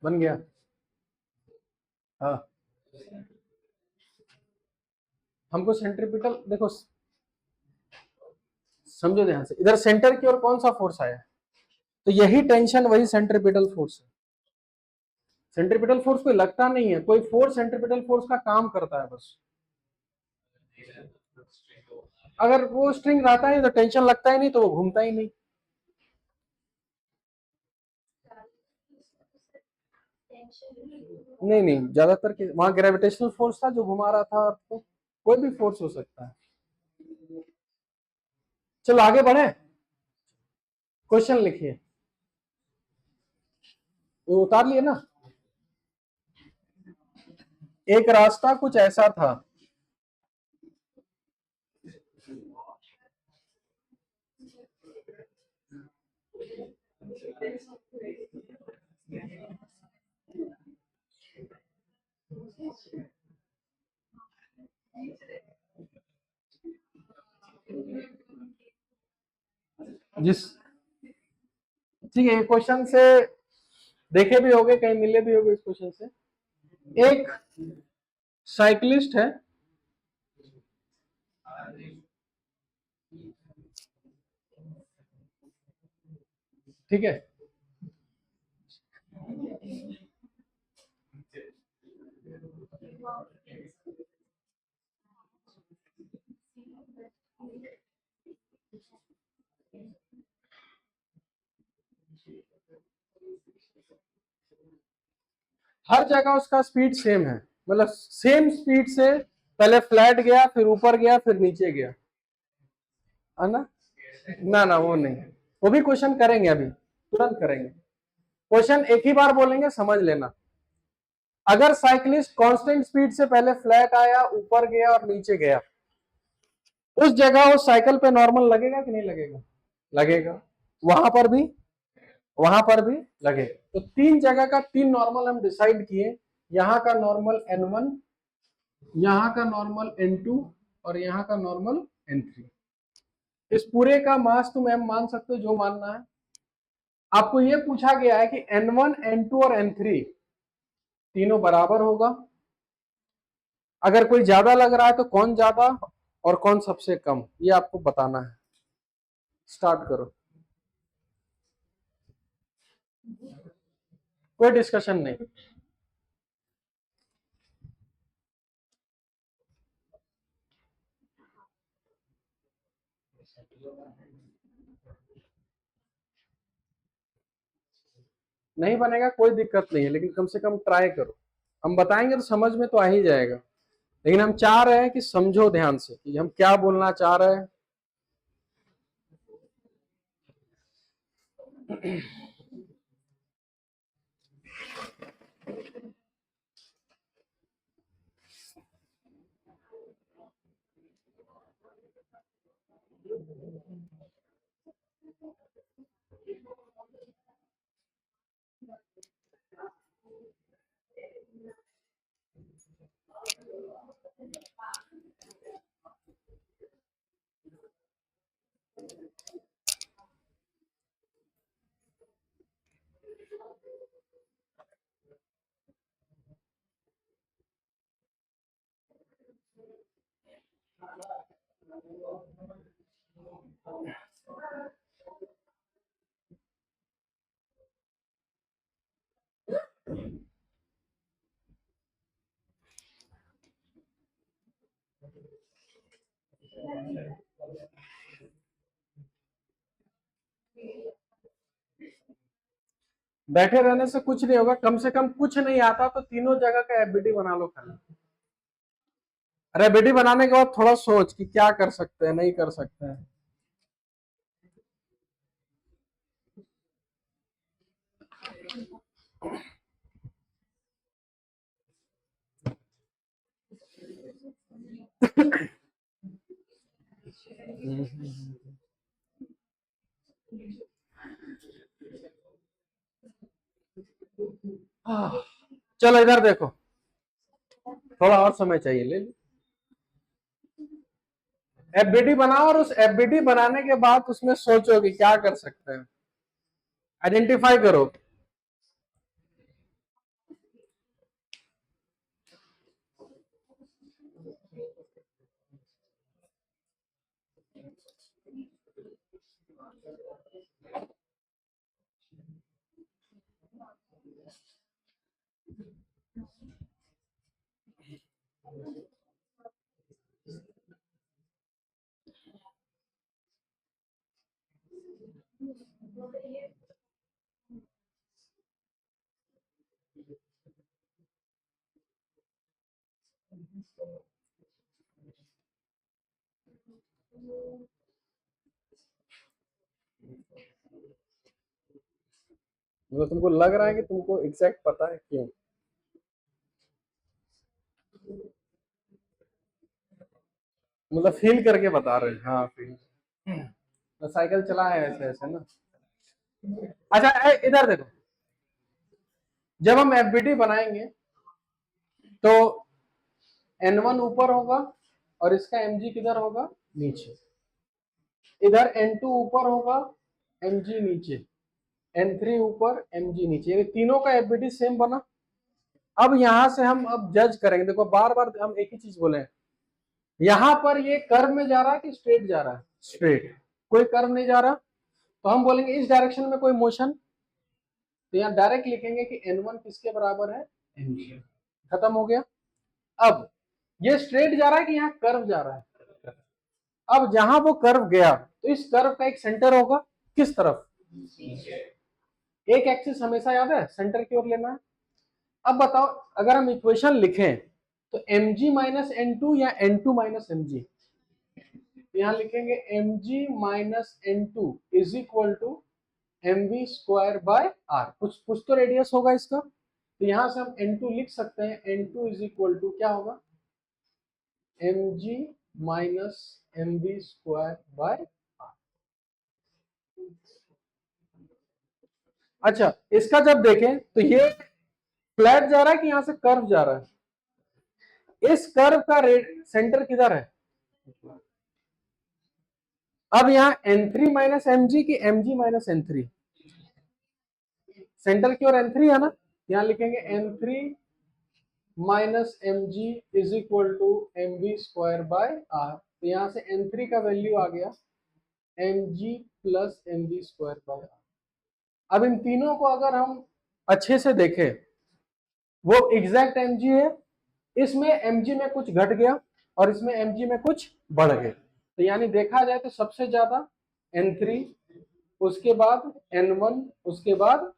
बन गया। हाँ, हमको सेंट्रीपिटल देखो, समझो ध्यान से, इधर सेंटर की ओर कौन सा फोर्स आया, तो यही टेंशन वही सेंट्रीपिटल फोर्स है। सेंट्रीपिटल फोर्स कोई लगता नहीं है, कोई फोर्स सेंट्रीपिटल फोर्स का काम करता है बस। अगर वो स्ट्रिंग रहता है तो टेंशन लगता ही नहीं, तो वो घूमता ही नहीं। नहीं नहीं, ज्यादातर वहां ग्रेविटेशनल फोर्स था जो घुमा रहा था आपको, कोई भी फोर्स हो सकता है। चलो आगे बढ़े, क्वेश्चन लिखिए। वो उतार लिए ना। एक रास्ता कुछ ऐसा था, जिस, ठीक है, ये क्वेश्चन से देखे भी होगे, कहीं मिले भी होगे इस क्वेश्चन से। एक साइकिलिस्ट है, ठीक है, हर जगह उसका स्पीड सेम है, मतलब सेम स्पीड से पहले फ्लैट गया, फिर ऊपर गया, फिर नीचे गया, है ना। ना ना वो नहीं, वो भी क्वेश्चन करेंगे, अभी तुरंत करेंगे। क्वेश्चन एक ही बार बोलेंगे, समझ लेना। अगर साइकिलिस्ट कांस्टेंट स्पीड से पहले फ्लैट आया, ऊपर गया और नीचे गया, उस जगह उस साइकिल पे नॉर्मल लगेगा कि नहीं लगेगा? लगेगा। वहां पर भी, वहां पर भी लगेगा। तो तीन जगह का तीन नॉर्मल हम डिसाइड किए। यहाँ का नॉर्मल n1, यहाँ का नॉर्मल n2 और यहाँ का नॉर्मल n3। इस पूरे का मास तुम m मान सकते हो, जो मानना है। आपको ये पूछा गया है कि n1, n2 और n3 तीनों बराबर होगा। अगर कोई ज्यादा लग रहा है तो कौन ज्यादा और कौन सबसे कम, ये आपको बताना है। स्टार्ट करो, कोई डिस्कशन नहीं। नहीं बनेगा कोई दिक्कत नहीं है, लेकिन कम से कम ट्राई करो। हम बताएंगे तो समझ में तो आ ही जाएगा, लेकिन हम चाह रहे हैं कि समझो ध्यान से कि हम क्या बोलना चाह रहे हैं। बैठे रहने से कुछ नहीं होगा, कम से कम कुछ नहीं आता तो तीनों जगह का एफबीडी बना लो खाली। अरे एफबीडी बनाने के बाद थोड़ा सोच कि क्या कर सकते हैं, नहीं कर सकते हैं। चलो इधर देखो, थोड़ा और समय चाहिए, ले लो। एफबीडी बनाओ और उस एफबीडी बनाने के बाद उसमें सोचो कि क्या कर सकते हैं, आइडेंटिफाई करो। मतलब तुमको लग रहा है कि तुमको एग्जैक्ट पता है क्यों? मतलब फील करके बता रहे हैं, हाँ फील। तो साइकिल चला है ऐसे ऐसे ना। अच्छा इधर देखो, जब हम एफबीडी बनाएंगे तो N1 ऊपर होगा और इसका mg किधर होगा, नीचे। इधर N2 ऊपर होगा, mg नीचे। N3 ऊपर, mg नीचे, ये तीनों का एफबीडी सेम बना। अब यहां से हम अब जज करेंगे, देखो बार बार हम एक ही चीज बोले, यहां पर ये कर्व में जा रहा है कि स्ट्रेट जा रहा है, स्ट्रेट, कोई कर्व नहीं जा रहा, तो हम बोलेंगे इस डायरेक्शन में कोई मोशन, तो यहाँ डायरेक्ट लिखेंगे कि N1 किसके बराबर है, mg। खत्म हो गया। अब ये स्ट्रेट जा रहा है कि यहाँ कर्व जा रहा है, अब जहां वो कर्व गया तो इस कर्व का एक सेंटर होगा, किस तरफ, एक एक्सिस हमेशा याद है सेंटर की ओर लेना है। अब बताओ अगर हम इक्वेशन लिखें तो mg माइनस N2 या N2 माइनस mg, यहां लिखेंगे mg minus N2 is equal to mv square by r, कुछ तो रेडियस होगा इसका, तो यहां से हम N2 लिख सकते हैं, N2 इज इक्वल टू क्या होगा, mg minus mv square by r। अच्छा इसका जब देखें तो ये फ्लैट जा रहा है कि यहां से कर्व जा रहा है, इस कर्व का सेंटर किधर है, अब यहाँ N3 माइनस mg की mg माइनस N3, सेंटर की ओर N3 है ना, यहाँ लिखेंगे N3 minus mg is equal to mv square by r, तो यहाँ से N3 का वैल्यू आ गया mg plus mv square by r। अब इन तीनों को अगर हम अच्छे से देखें, वो एग्जैक्ट mg है, इसमें mg में कुछ घट गया और इसमें mg में कुछ बढ़ गया, तो यानी देखा जाए तो सबसे ज्यादा N3, उसके बाद N1, उसके बाद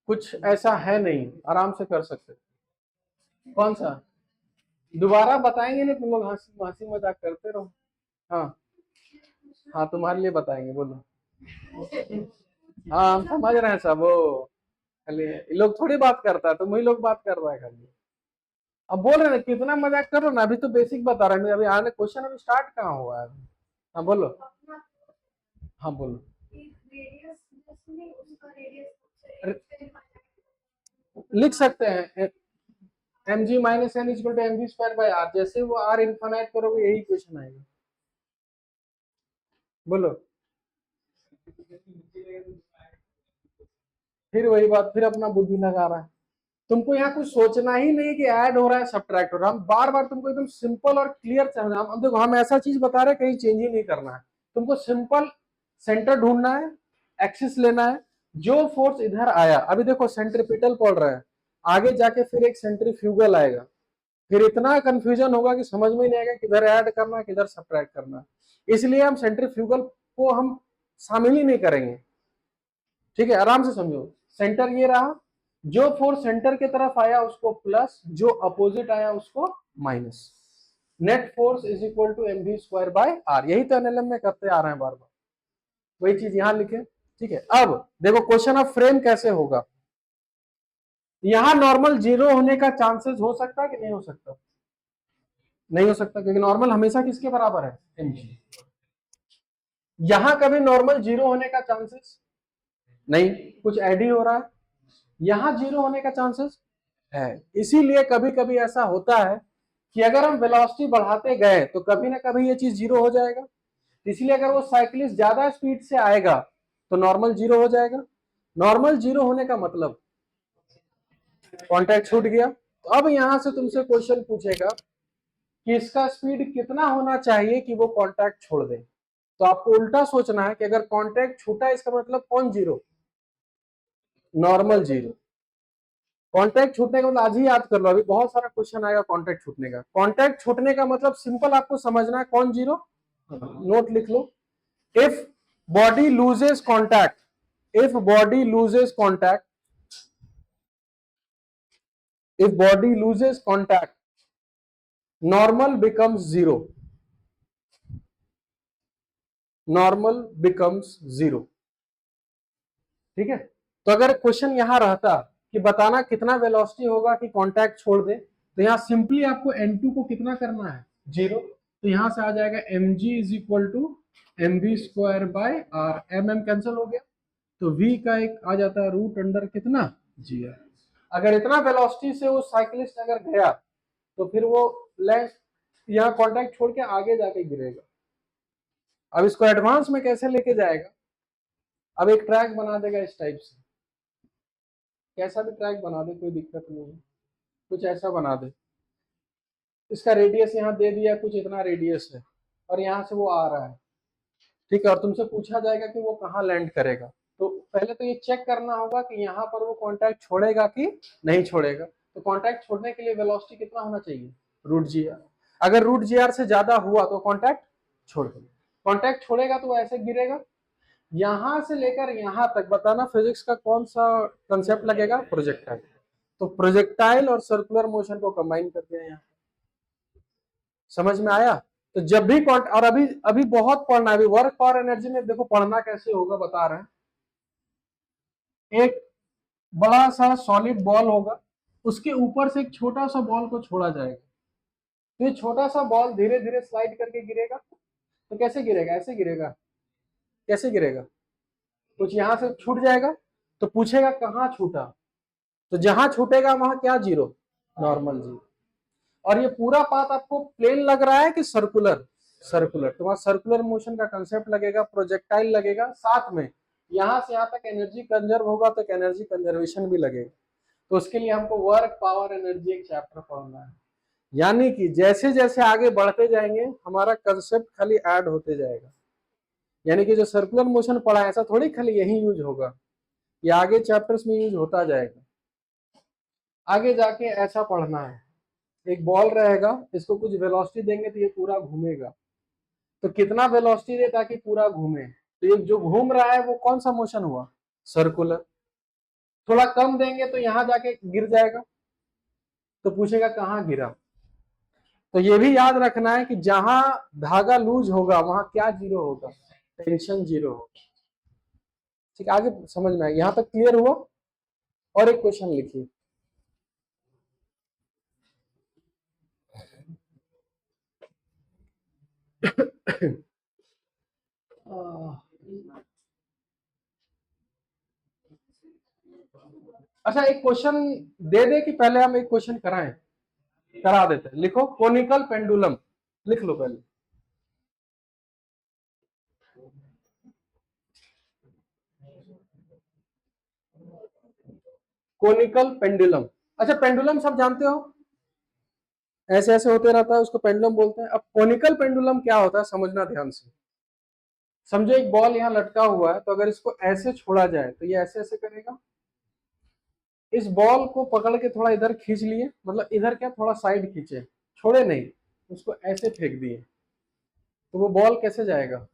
कुछ ऐसा है नहीं, आराम से कर सकते। कौन सा, दोबारा बताएंगे नहीं, तुम लोग हंसी हंसी मजाक करते रहो। हाँ हाँ तुम्हारे लिए बताएंगे, बोलो। हाँ हम समझ रहे हैं सब, वो खाली ये लोग थोड़ी बात करता है, तुम ही लोग बात कर रहा है खाली। अब बोल रहे हैं कितना मजाक करो ना, अभी तो बेसिक बता रहे हैं, अभी आने क्वेश्चन अभी स्टार्ट कहाँ हुआ है। हाँ बोलो, हाँ बोलो। लिख सकते हैं mg minus n equal to mv square by r, जैसे वो r इनफाइनाइट करोगे यही क्वेश्चन आएगा। बोलो, फिर वही बात, फिर अपना बुद्धि लगा रहा है। तुमको यहाँ कुछ सोचना ही नहीं कि ऐड हो रहा है सब्ट्रैक्ट हो रहा है, हम बार बार तुमको एकदम सिंपल और क्लियर समझना, हम देखो हम ऐसा चीज बता रहे हैं कहीं चेंज ही नहीं करना है, तुमको सिंपल सेंटर ढूंढना है, एक्सिस लेना है, जो फोर्स इधर आया, अभी देखो सेंट्रीपिटल पढ़ रहे हैं, आगे जाके फिर एक सेंट्रीफ्यूगल आएगा, फिर इतना कंफ्यूजन होगा कि समझ में नहीं आएगा किधर ऐड करना है किधर सब्ट्रैक्ट करना है, इसलिए हम सेंट्रीफ्यूगल को हम शामिल ही नहीं करेंगे। ठीक है, आराम से समझो, सेंटर ये रहा, जो फोर्स सेंटर की तरफ आया उसको प्लस, जो अपोजिट आया उसको minus, net force is equal to mv square by r, यही तो एनएलएम में करते आ रहे हैं बार बार। वही चीज यहां लिखे, ठीक है। अब देखो क्वेश्चन ऑफ फ्रेम कैसे होगा। यहां नॉर्मल जीरो होने का चांसेस हो सकता है कि नहीं हो सकता? नहीं हो सकता, क्योंकि नॉर्मल हमेशा किसके बराबर है, mg। यहां कभी नॉर्मल जीरो होने का चांसेस नहीं, कुछ ऐड ही हो रहा है। यहां जीरो होने का चांसेस है, इसीलिए कभी कभी ऐसा होता है कि अगर हम वेलोसिटी बढ़ाते गए तो कभी ना कभी ये चीज जीरो हो जाएगा। इसलिए अगर वो साइकिलिस्ट ज्यादा स्पीड से आएगा तो नॉर्मल जीरो हो जाएगा। नॉर्मल जीरो होने का मतलब कांटेक्ट छूट गया। तो अब यहां से तुमसे क्वेश्चन पूछेगा कि इसका स्पीड कितना होना चाहिए कि वो कांटेक्ट छोड़ दे। तो आपको उल्टा सोचना है कि अगर कांटेक्ट छूटा इसका मतलब कौन जीरो, नॉर्मल जीरो। कांटेक्ट छूटने का मतलब आज ही याद कर लो, अभी बहुत सारा क्वेश्चन आएगा कांटेक्ट छूटने का। कांटेक्ट छूटने का मतलब सिंपल आपको समझना है, कौन जीरो, नोट लिख लो। If body loses contact, if body loses contact, if body loses contact, normal becomes zero, normal becomes zero। ठीक है। तो अगर क्वेश्चन यहां रहता कि बताना कितना वेलोसिटी होगा कि कांटेक्ट छोड़ दे, तो यहां सिंपली आपको n2 को कितना करना है, जीरो। तो यहां से आ जाएगा mg is equal to mv square by R, M cancel हो गया, तो v का एक आ जाता है रूट अंडर कितना, जी। अगर इतना वेलोसिटी से वो साइकिलिस्ट अगर गया तो फिर वो लेंथ यहाँ कांटेक्ट छोड़ के आगे जाके गिरेगा। अब इसको एडवांस में कैसे लेके जाएगा, अब एक ट्रैक बना देगा इस टाइप से, कैसा भी ट्रैक बना दे कोई दिक्कत नहीं है, कुछ ऐसा बना दे। इसका रेडियस यहाँ दे दिया, कुछ इतना रेडियस है और यहाँ से वो आ रहा है, ठीक है। और तुमसे पूछा जाएगा कि वो कहाँ लैंड करेगा, तो पहले तो ये चेक करना होगा कि यहाँ पर वो कांटेक्ट छोड़ेगा कि नहीं छोड़ेगा। तो कांटेक्ट छोड़ने के लिए वेलोसिटी कितना होना चाहिए, रूट जी आर। अगर रूट जी आर से ज्यादा हुआ तो कांटेक्ट छोड़ दो। कांटेक्ट छोड़ेगा तो ऐसे गिरेगा, यहां से लेकर यहां तक बताना फिजिक्स का कौन सा कंसेप्ट लगेगा, प्रोजेक्टाइल। तो प्रोजेक्टाइल और सर्कुलर मोशन को कंबाइन कर दिया यहाँ, समझ में आया। तो जब भी और अभी अभी बहुत पढ़ना है, अभी वर्क पावर एनर्जी में देखो पढ़ना कैसे होगा बता रहे हैं। एक बड़ा सा सॉलिड बॉल होगा, उसके ऊपर से एक छोटा सा बॉल को छोड़ा जाएगा, तो ये छोटा सा बॉल धीरे धीरे स्लाइड करके गिरेगा। तो कैसे गिरेगा, ऐसे गिरेगा, कैसे गिरेगा, कुछ यहां से छूट जाएगा, तो पूछेगा कहाँ छूटा, तो जहां छूटेगा वहां क्या जीरो, नॉर्मल जीरो। और ये पूरा पाथ आपको प्लेन लग रहा है कि सर्कुलर, सर्कुलर, तो वहां सर्कुलर मोशन का कंसेप्ट लगेगा, प्रोजेक्टाइल लगेगा, साथ में यहां से यहां तक एनर्जी कंजर्व होगा तो एनर्जी कंजर्वेशन भी लगेगा। तो उसके लिए हमको वर्क पावर एनर्जी एक चैप्टर पढ़ना है। यानी कि जैसे जैसे आगे बढ़ते जाएंगे हमारा कंसेप्ट खाली ऐड होते जाएगा। यानी कि जो सर्कुलर मोशन पढ़ा है ऐसा थोड़ी खाली यही यूज होगा, ये आगे चैप्टर्स में यूज होता जाएगा। आगे जाके ऐसा पढ़ना है, एक बॉल रहेगा, इसको कुछ वेलोसिटी देंगे तो ये पूरा घूमेगा। तो कितना वेलोसिटी दे ताकि पूरा घूमे, तो ये जो घूम रहा है वो कौन सा मोशन हुआ, सर्कुलर। थोड़ा कम देंगे तो यहां जाके गिर जाएगा, तो पूछेगा कहाँ गिरा। तो ये भी याद रखना है कि जहां धागा लूज होगा वहां क्या जीरो होगा, टेंशन जीरो होगा। ठीक, आगे समझ में आएगा, यहां तक क्लियर हुआ। और एक क्वेश्चन लिखिए। अच्छा एक क्वेश्चन दे दे कि पहले हम एक क्वेश्चन कराएं, करा देते हैं। लिखो कोनिकल पेंडुलम, लिख लो पहले। कोनिकल पेंडुलम, अच्छा पेंडुलम सब जानते हो, ऐसे ऐसे होते रहता है, उसको पेंडुलम बोलते हैं। अब कोनिकल पेंडुलम क्या होता है समझना ध्यान से। समझो एक बॉल यहाँ लटका हुआ है, तो अगर इसको ऐसे छोड़ा जाए तो ये ऐसे ऐसे करेगा। इस बॉल को पकड़ के थोड़ा इधर खींच लिए, मतलब इधर क्या थोड़ा साइड खींचे, छोड़े नहीं, उसको ऐसे फेंक दिए, तो वो बॉल कैसे जाएगा,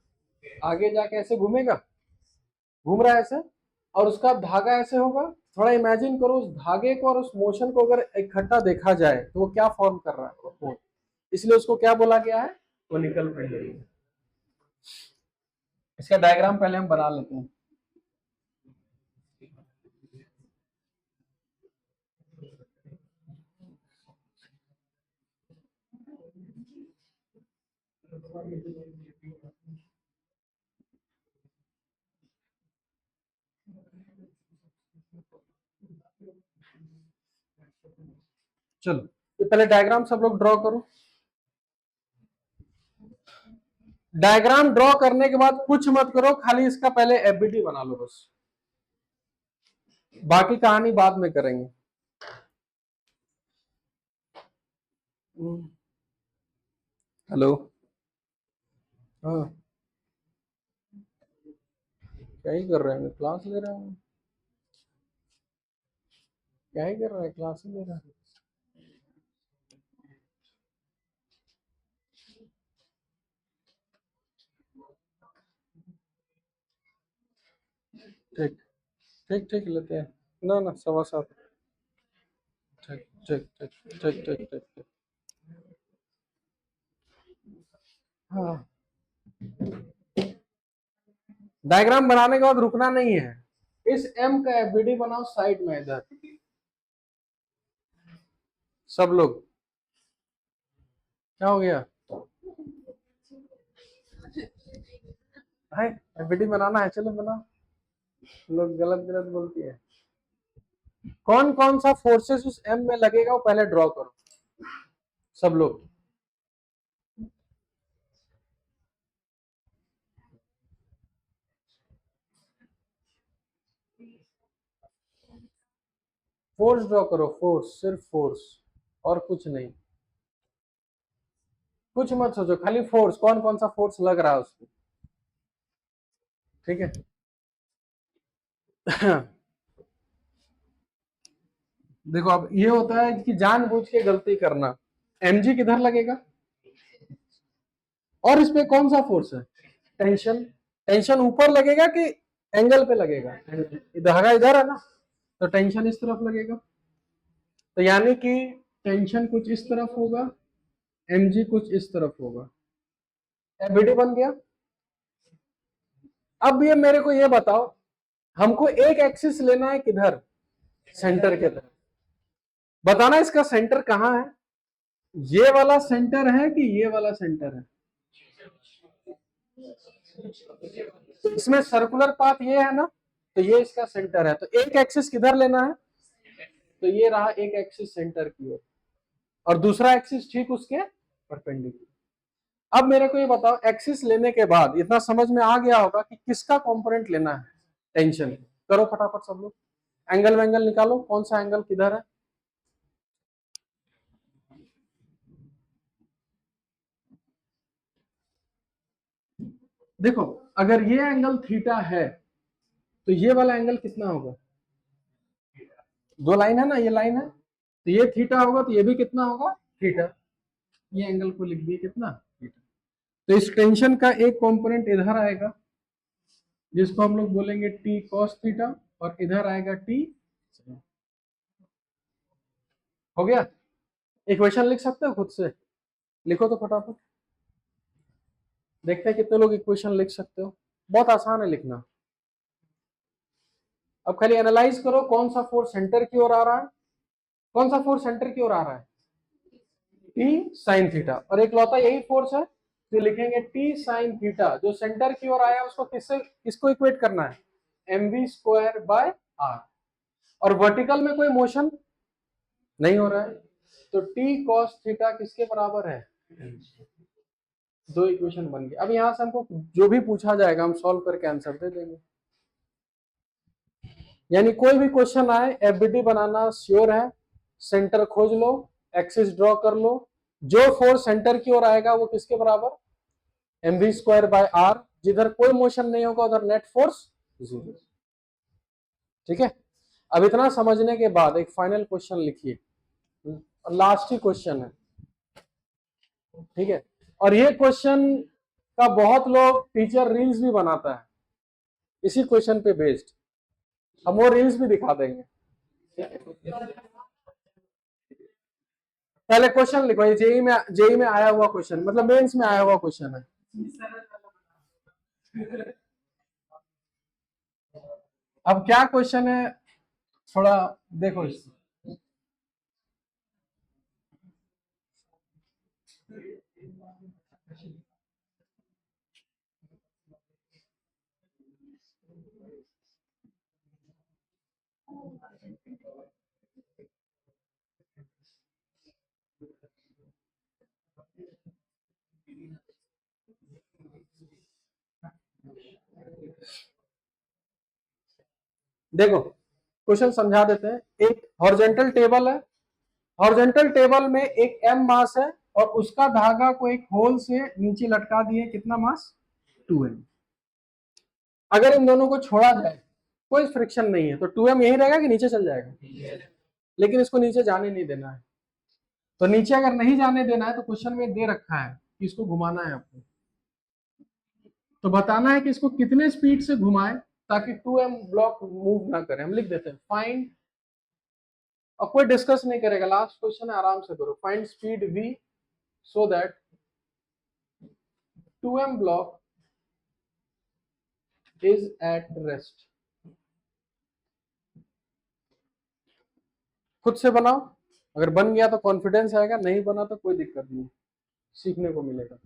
आगे जाके ऐसे घूमेगा, घूम रहा है ऐसे, और उसका धागा ऐसे होगा। थोड़ा इमेजिन करो उस धागे को और उस मोशन को अगर इकट्ठा देखा जाए तो वो क्या फॉर्म कर रहा है, वो, इसलिए उसको क्या बोला गया है, कोनिकल पेंडुलम। इसका डायग्राम पहले हम बना लेते हैं। चलो ये पहले डायग्राम सब लोग ड्रॉ करो। डायग्राम ड्रॉ करने के बाद कुछ मत करो, खाली इसका पहले एफबीटी बना लो बस, बाकी कहानी बाद में करेंगे। हेलो, हाँ क्या ही कर रहे हैं, क्लास ले रहे हैं। क्या ही कर रहा है, क्लास ही ले रहा है। ठीक ठीक ठीक लेते हैं ना ना, 7:15। ठीक ठीक ठीक ठीक ठीक ठीक ठीक। हाँ, डायग्राम बनाने के बाद रुकना नहीं है। इस एम का एफबीडी बनाओ साइड में इधर सब लोग। क्या हो गया है, एफबीडी बनाना है, चलो बनाओ। लोग गलत गलत बोलती है। कौन कौन सा फोर्सेस उस एम में लगेगा वो पहले ड्रॉ करो सब लोग। फोर्स ड्रॉ करो, फोर्स, सिर्फ फोर्स और कुछ नहीं। कुछ मत सोचो, खाली फोर्स, कौन कौन सा फोर्स लग रहा है उसको। ठीक है देखो अब ये होता है कि जानबूझ के गलती करना। एमजी किधर लगेगा और इस पे कौन सा फोर्स है, टेंशन। टेंशन ऊपर लगेगा कि एंगल पे लगेगा, धागा इधर है ना, तो टेंशन इस तरफ लगेगा। तो यानी कि टेंशन कुछ इस तरफ होगा, एमजी कुछ इस तरफ होगा। एबीडी बन गया। अब ये मेरे को ये बताओ, हमको एक एक्सिस लेना है किधर, सेंटर के तरफ। बताना इसका सेंटर कहां है, ये वाला सेंटर है कि ये वाला सेंटर है। इसमें सर्कुलर पाथ ये है ना, तो ये इसका सेंटर है। तो एक एक्सिस किधर लेना है, तो ये रहा एक एक्सिस सेंटर की ओर, और दूसरा एक्सिस ठीक उसके परपेंडिकुलर। अब मेरे को ये बताओ, एक्सिस लेने के बाद इतना समझ में आ गया होगा कि किसका कंपोनेंट लेना है, टेंशन। करो फटाफट सब लोग, एंगल वेंगल निकालो, कौन सा एंगल किधर है। देखो अगर ये एंगल थीटा है तो ये वाला एंगल कितना होगा, दो लाइन है ना, ये लाइन है, तो ये थीटा होगा, तो ये भी कितना होगा, थीटा। ये एंगल को लिख दिए कितना, थीटा। तो इस टेंशन का एक कंपोनेंट इधर आएगा जिसको हम लोग बोलेंगे टी कॉस थीटा, और इधर आएगा टी। हो गया। इक्वेशन लिख सकते हो खुद से, लिखो तो फटाफट, देखते हैं कितने लोग इक्वेशन लिख सकते हो। बहुत आसान है लिखना। अब खाली एनालाइज करो कौन सा फोर्स सेंटर की ओर आ रहा है, कौन सा फोर्स सेंटर की ओर आ रहा है, टी साइन थीटा, और एक लौता यही फोर्स है, तो लिखेंगे टी साइन थीटा। जो सेंटर की ओर आया उसको किससे, किसको इक्वेट करना है, mv स्क्वायर बाय आर। और वर्टिकल में कोई मोशन नहीं हो रहा है, तो टी कॉस थीटा किसके बराबर है, दो इक्वेशन बन गई। अब यहां से हमको जो भी पूछा जाएगा हम सॉल्व करके आंसर दे देंगे। यानी कोई भी क्वेश्चन आए, एफबीटी बनाना श्योर है, सेंटर खोज लो, एक्सिस ड्रॉ कर लो, जो फोर्स सेंटर की ओर आएगा वो किसके बराबर, mv स्क्वायर बाय आर। जिधर कोई मोशन नहीं होगा उधर नेट फोर्स जीरो। ठीक है, अब इतना समझने के बाद एक फाइनल क्वेश्चन लिखिए, लास्ट ही क्वेश्चन है। ठीक है, और ये क्वेश्चन का बहुत लोग टीचर रील्स भी बनाता है इसी क्वेश्चन पे बेस्ड, हम वो रील्स भी दिखा देंगे। पहले क्वेश्चन लिखो, ये जेई में आया हुआ क्वेश्चन, मतलब मेंस में आया हुआ क्वेश्चन है। अब क्या क्वेश्चन है, थोड़ा देखो इस देखो क्वेश्चन समझा देते हैं। एक हॉरिजॉन्टल टेबल है, हॉरिजॉन्टल टेबल में एक एम मास है और उसका धागा को एक होल से नीचे लटका दिए, कितना मास, 2m। अगर इन दोनों को छोड़ा जाए, कोई फ्रिक्शन नहीं है, तो 2m यही रहेगा कि नीचे चल जाएगा, लेकिन इसको नीचे जाने नहीं देना है। तो नीचे अगर नहीं जाने देना है तो क्वेश्चन में दे रखा है कि इसको घुमाना है आपको, तो बताना है कि इसको कितने स्पीड से घुमाए ताकि 2m ब्लॉक मूव ना करे। हम लिख देते हैं फाइंड, और कोई डिस्कस नहीं करेगा, लास्ट क्वेश्चन है, आराम से करो। Find speed v so that 2m block is at rest। खुद से बनाओ, अगर बन गया तो कॉन्फिडेंस आएगा, नहीं बना तो कोई दिक्कत नहीं, सीखने को मिलेगा।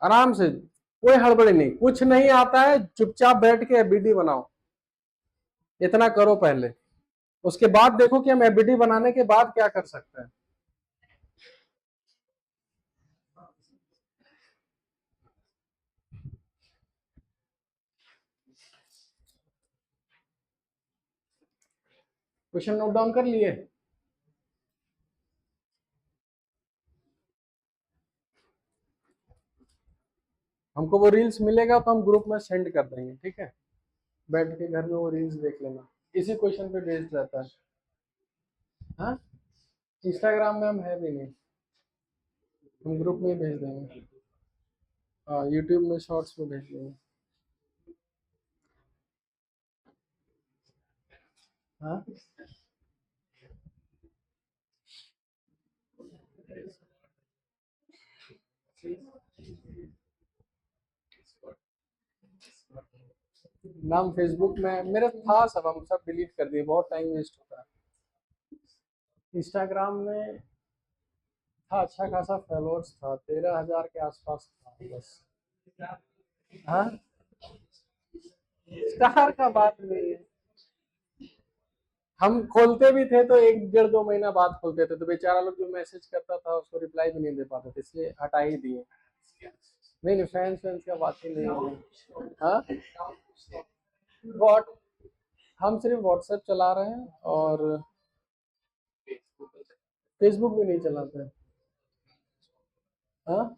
आराम से, कोई हड़बड़ी नहीं, कुछ नहीं आता है चुपचाप बैठ के एबीडी बनाओ, इतना करो पहले, उसके बाद देखो कि हम एबीडी बनाने के बाद क्या कर सकते हैं। क्वेश्चन नोट डाउन कर लिए? हमको वो रील्स मिलेगा तो हम ग्रुप में सेंड कर देंगे, ठीक है, बैठ के घर में वो रील्स देख लेना, इसी क्वेश्चन पे बेस्ड रहता है। हाँ, इंस्टाग्राम में हम है भी नहीं, हम ग्रुप में ही भेज देंगे। हाँ, यूट्यूब में शॉर्ट्स में भेज देंगे। हाँ, नाम फेसबुक में मेरा था सब, हम सब डिलीट कर दिए, बहुत टाइम वेस्ट होता है। इंस्टाग्राम में था, अच्छा खासा फॉलोअर्स था, 13,000 के आसपास था बस। हाँ, स्टार का बात नहीं है, हम खोलते भी थे तो 1 डेढ़ 2 महीना बाद खोलते थे, तो बेचारा लोग जो मैसेज करता था उसको रिप्लाई भी नहीं दे पाते थे, इसलिए हटा ही दिए। नहीं नहीं, फैंस फैंस का बात ही नहीं है। हाँ, व्हाट, हम सिर्फ व्हाट्सएप चला रहे हैं और फेसबुक भी नहीं चलाते हैं। हाँ,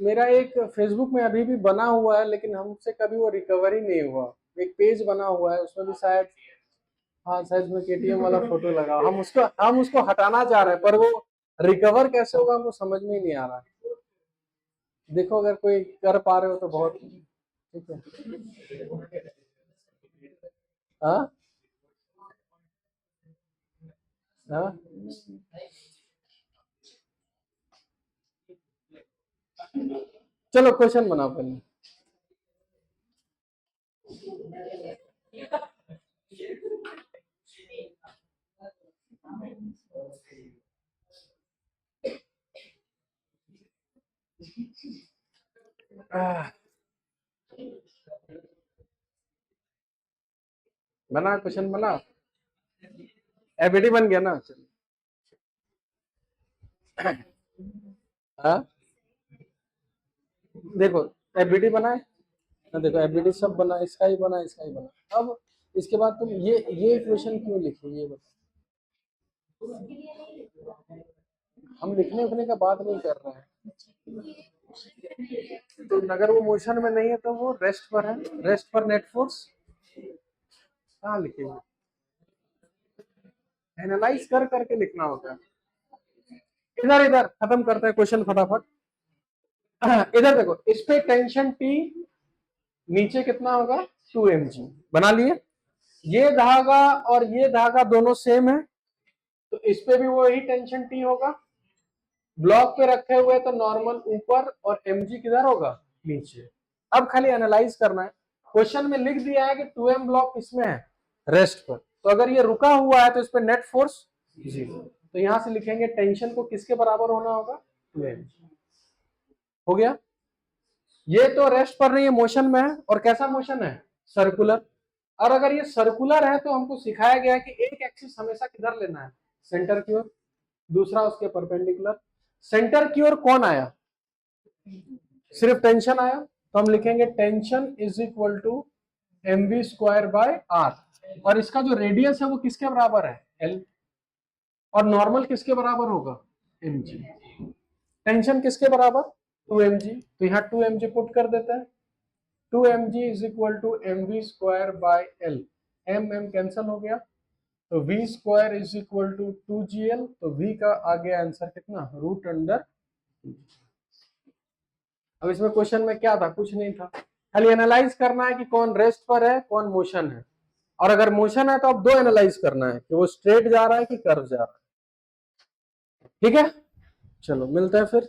मेरा एक फेसबुक में अभी भी बना हुआ है, लेकिन हमसे कभी वो रिकवर ही नहीं हुआ। एक पेज बना हुआ है, उसमें भी शायद, हाँ शायद उसमें केटीएम वाला फोटो लगा, हम उसको हटाना चाह रहे हैं, पर वो रिकवर कैसे होगा हमको समझ में ही नहीं आ रहा। देखो अगर कोई कर पा रहे हो तो बहुत ठीक है। हाँ, हाँ, चलो क्वेश्चन बनाओ पहले। बना, क्वेश्चन बना, एबीडी बन गया ना, चलो। हाँ, देखो एबीडी बनाए ना, देखो एबीडी सब बना, इसका ही बना, इसका ही बना। अब इसके बाद तुम ये इक्वेशन क्यों लिखी, ये बताओ। हम लिखने उखने का बात नहीं कर रहे हैं, तो अगर वो मोशन में नहीं है तो वो रेस्ट पर है, रेस्ट पर नेट फोर्स कहाँ लिखेंगे, एनालाइज कर करके लिखना होता है। इधर इधर खत्म करते हैं क्वेश्चन फटाफट। इधर देखो, इस पे टेंशन टी नीचे कितना होगा 2mg, बना लिए। ये धागा और ये धागा दोनों सेम है, तो इस पे भी वही टेंशन टी होगा। ब्लॉक पे रखे हुए तो नॉर्मल ऊपर और mg किधर होगा नीचे। अब खाली एनालाइज करना है। क्वेश्चन में लिख दिया है कि 2m ब्लॉक इसमें है रेस्ट पर, तो अगर ये रुका हुआ है तो इस पे नेट फोर्स 0, तो यहां से लिखेंगे टेंशन को किसके बराबर होना होगा 2mg। हो गया। ये तो रेस्ट पर नहीं है, मोशन में है, और कैसा मोशन है सर्कुलर। और अगर ये सर्कुलर है तो हमको सिखाया गया है कि एक एक्सिस हमेशा किधर लेना है सेंटर की ओर, दूसरा उसके परपेंडिकुलर। सेंटर की ओर कौन आया, सिर्फ टेंशन आया, तो हम लिखेंगे tension is equal to mv square by r, और इसका जो रेडियस है वो किसके बराबर है l, और नॉर्मल किसके बराबर होगा mg। टेंशन किसके बराबर 2mg, तो यहाँ 2mg पुट कर देते हैं। 2mg is equal to mv square by l, m cancel हो गया, तो v square is equal to 2gl, तो v का आ गया आंसर कितना रूट अंडर। अब इसमें क्वेश्चन में क्या था, कुछ नहीं था, खाली एनालाइज करना है कि कौन रेस्ट पर है कौन मोशन है। और अगर मोशन है तो अब दो एनालाइज करना है कि वो स्ट्रेट जा रहा है कि कर्व जा रहा है। ठीक है, चलो मिलते हैं फिर।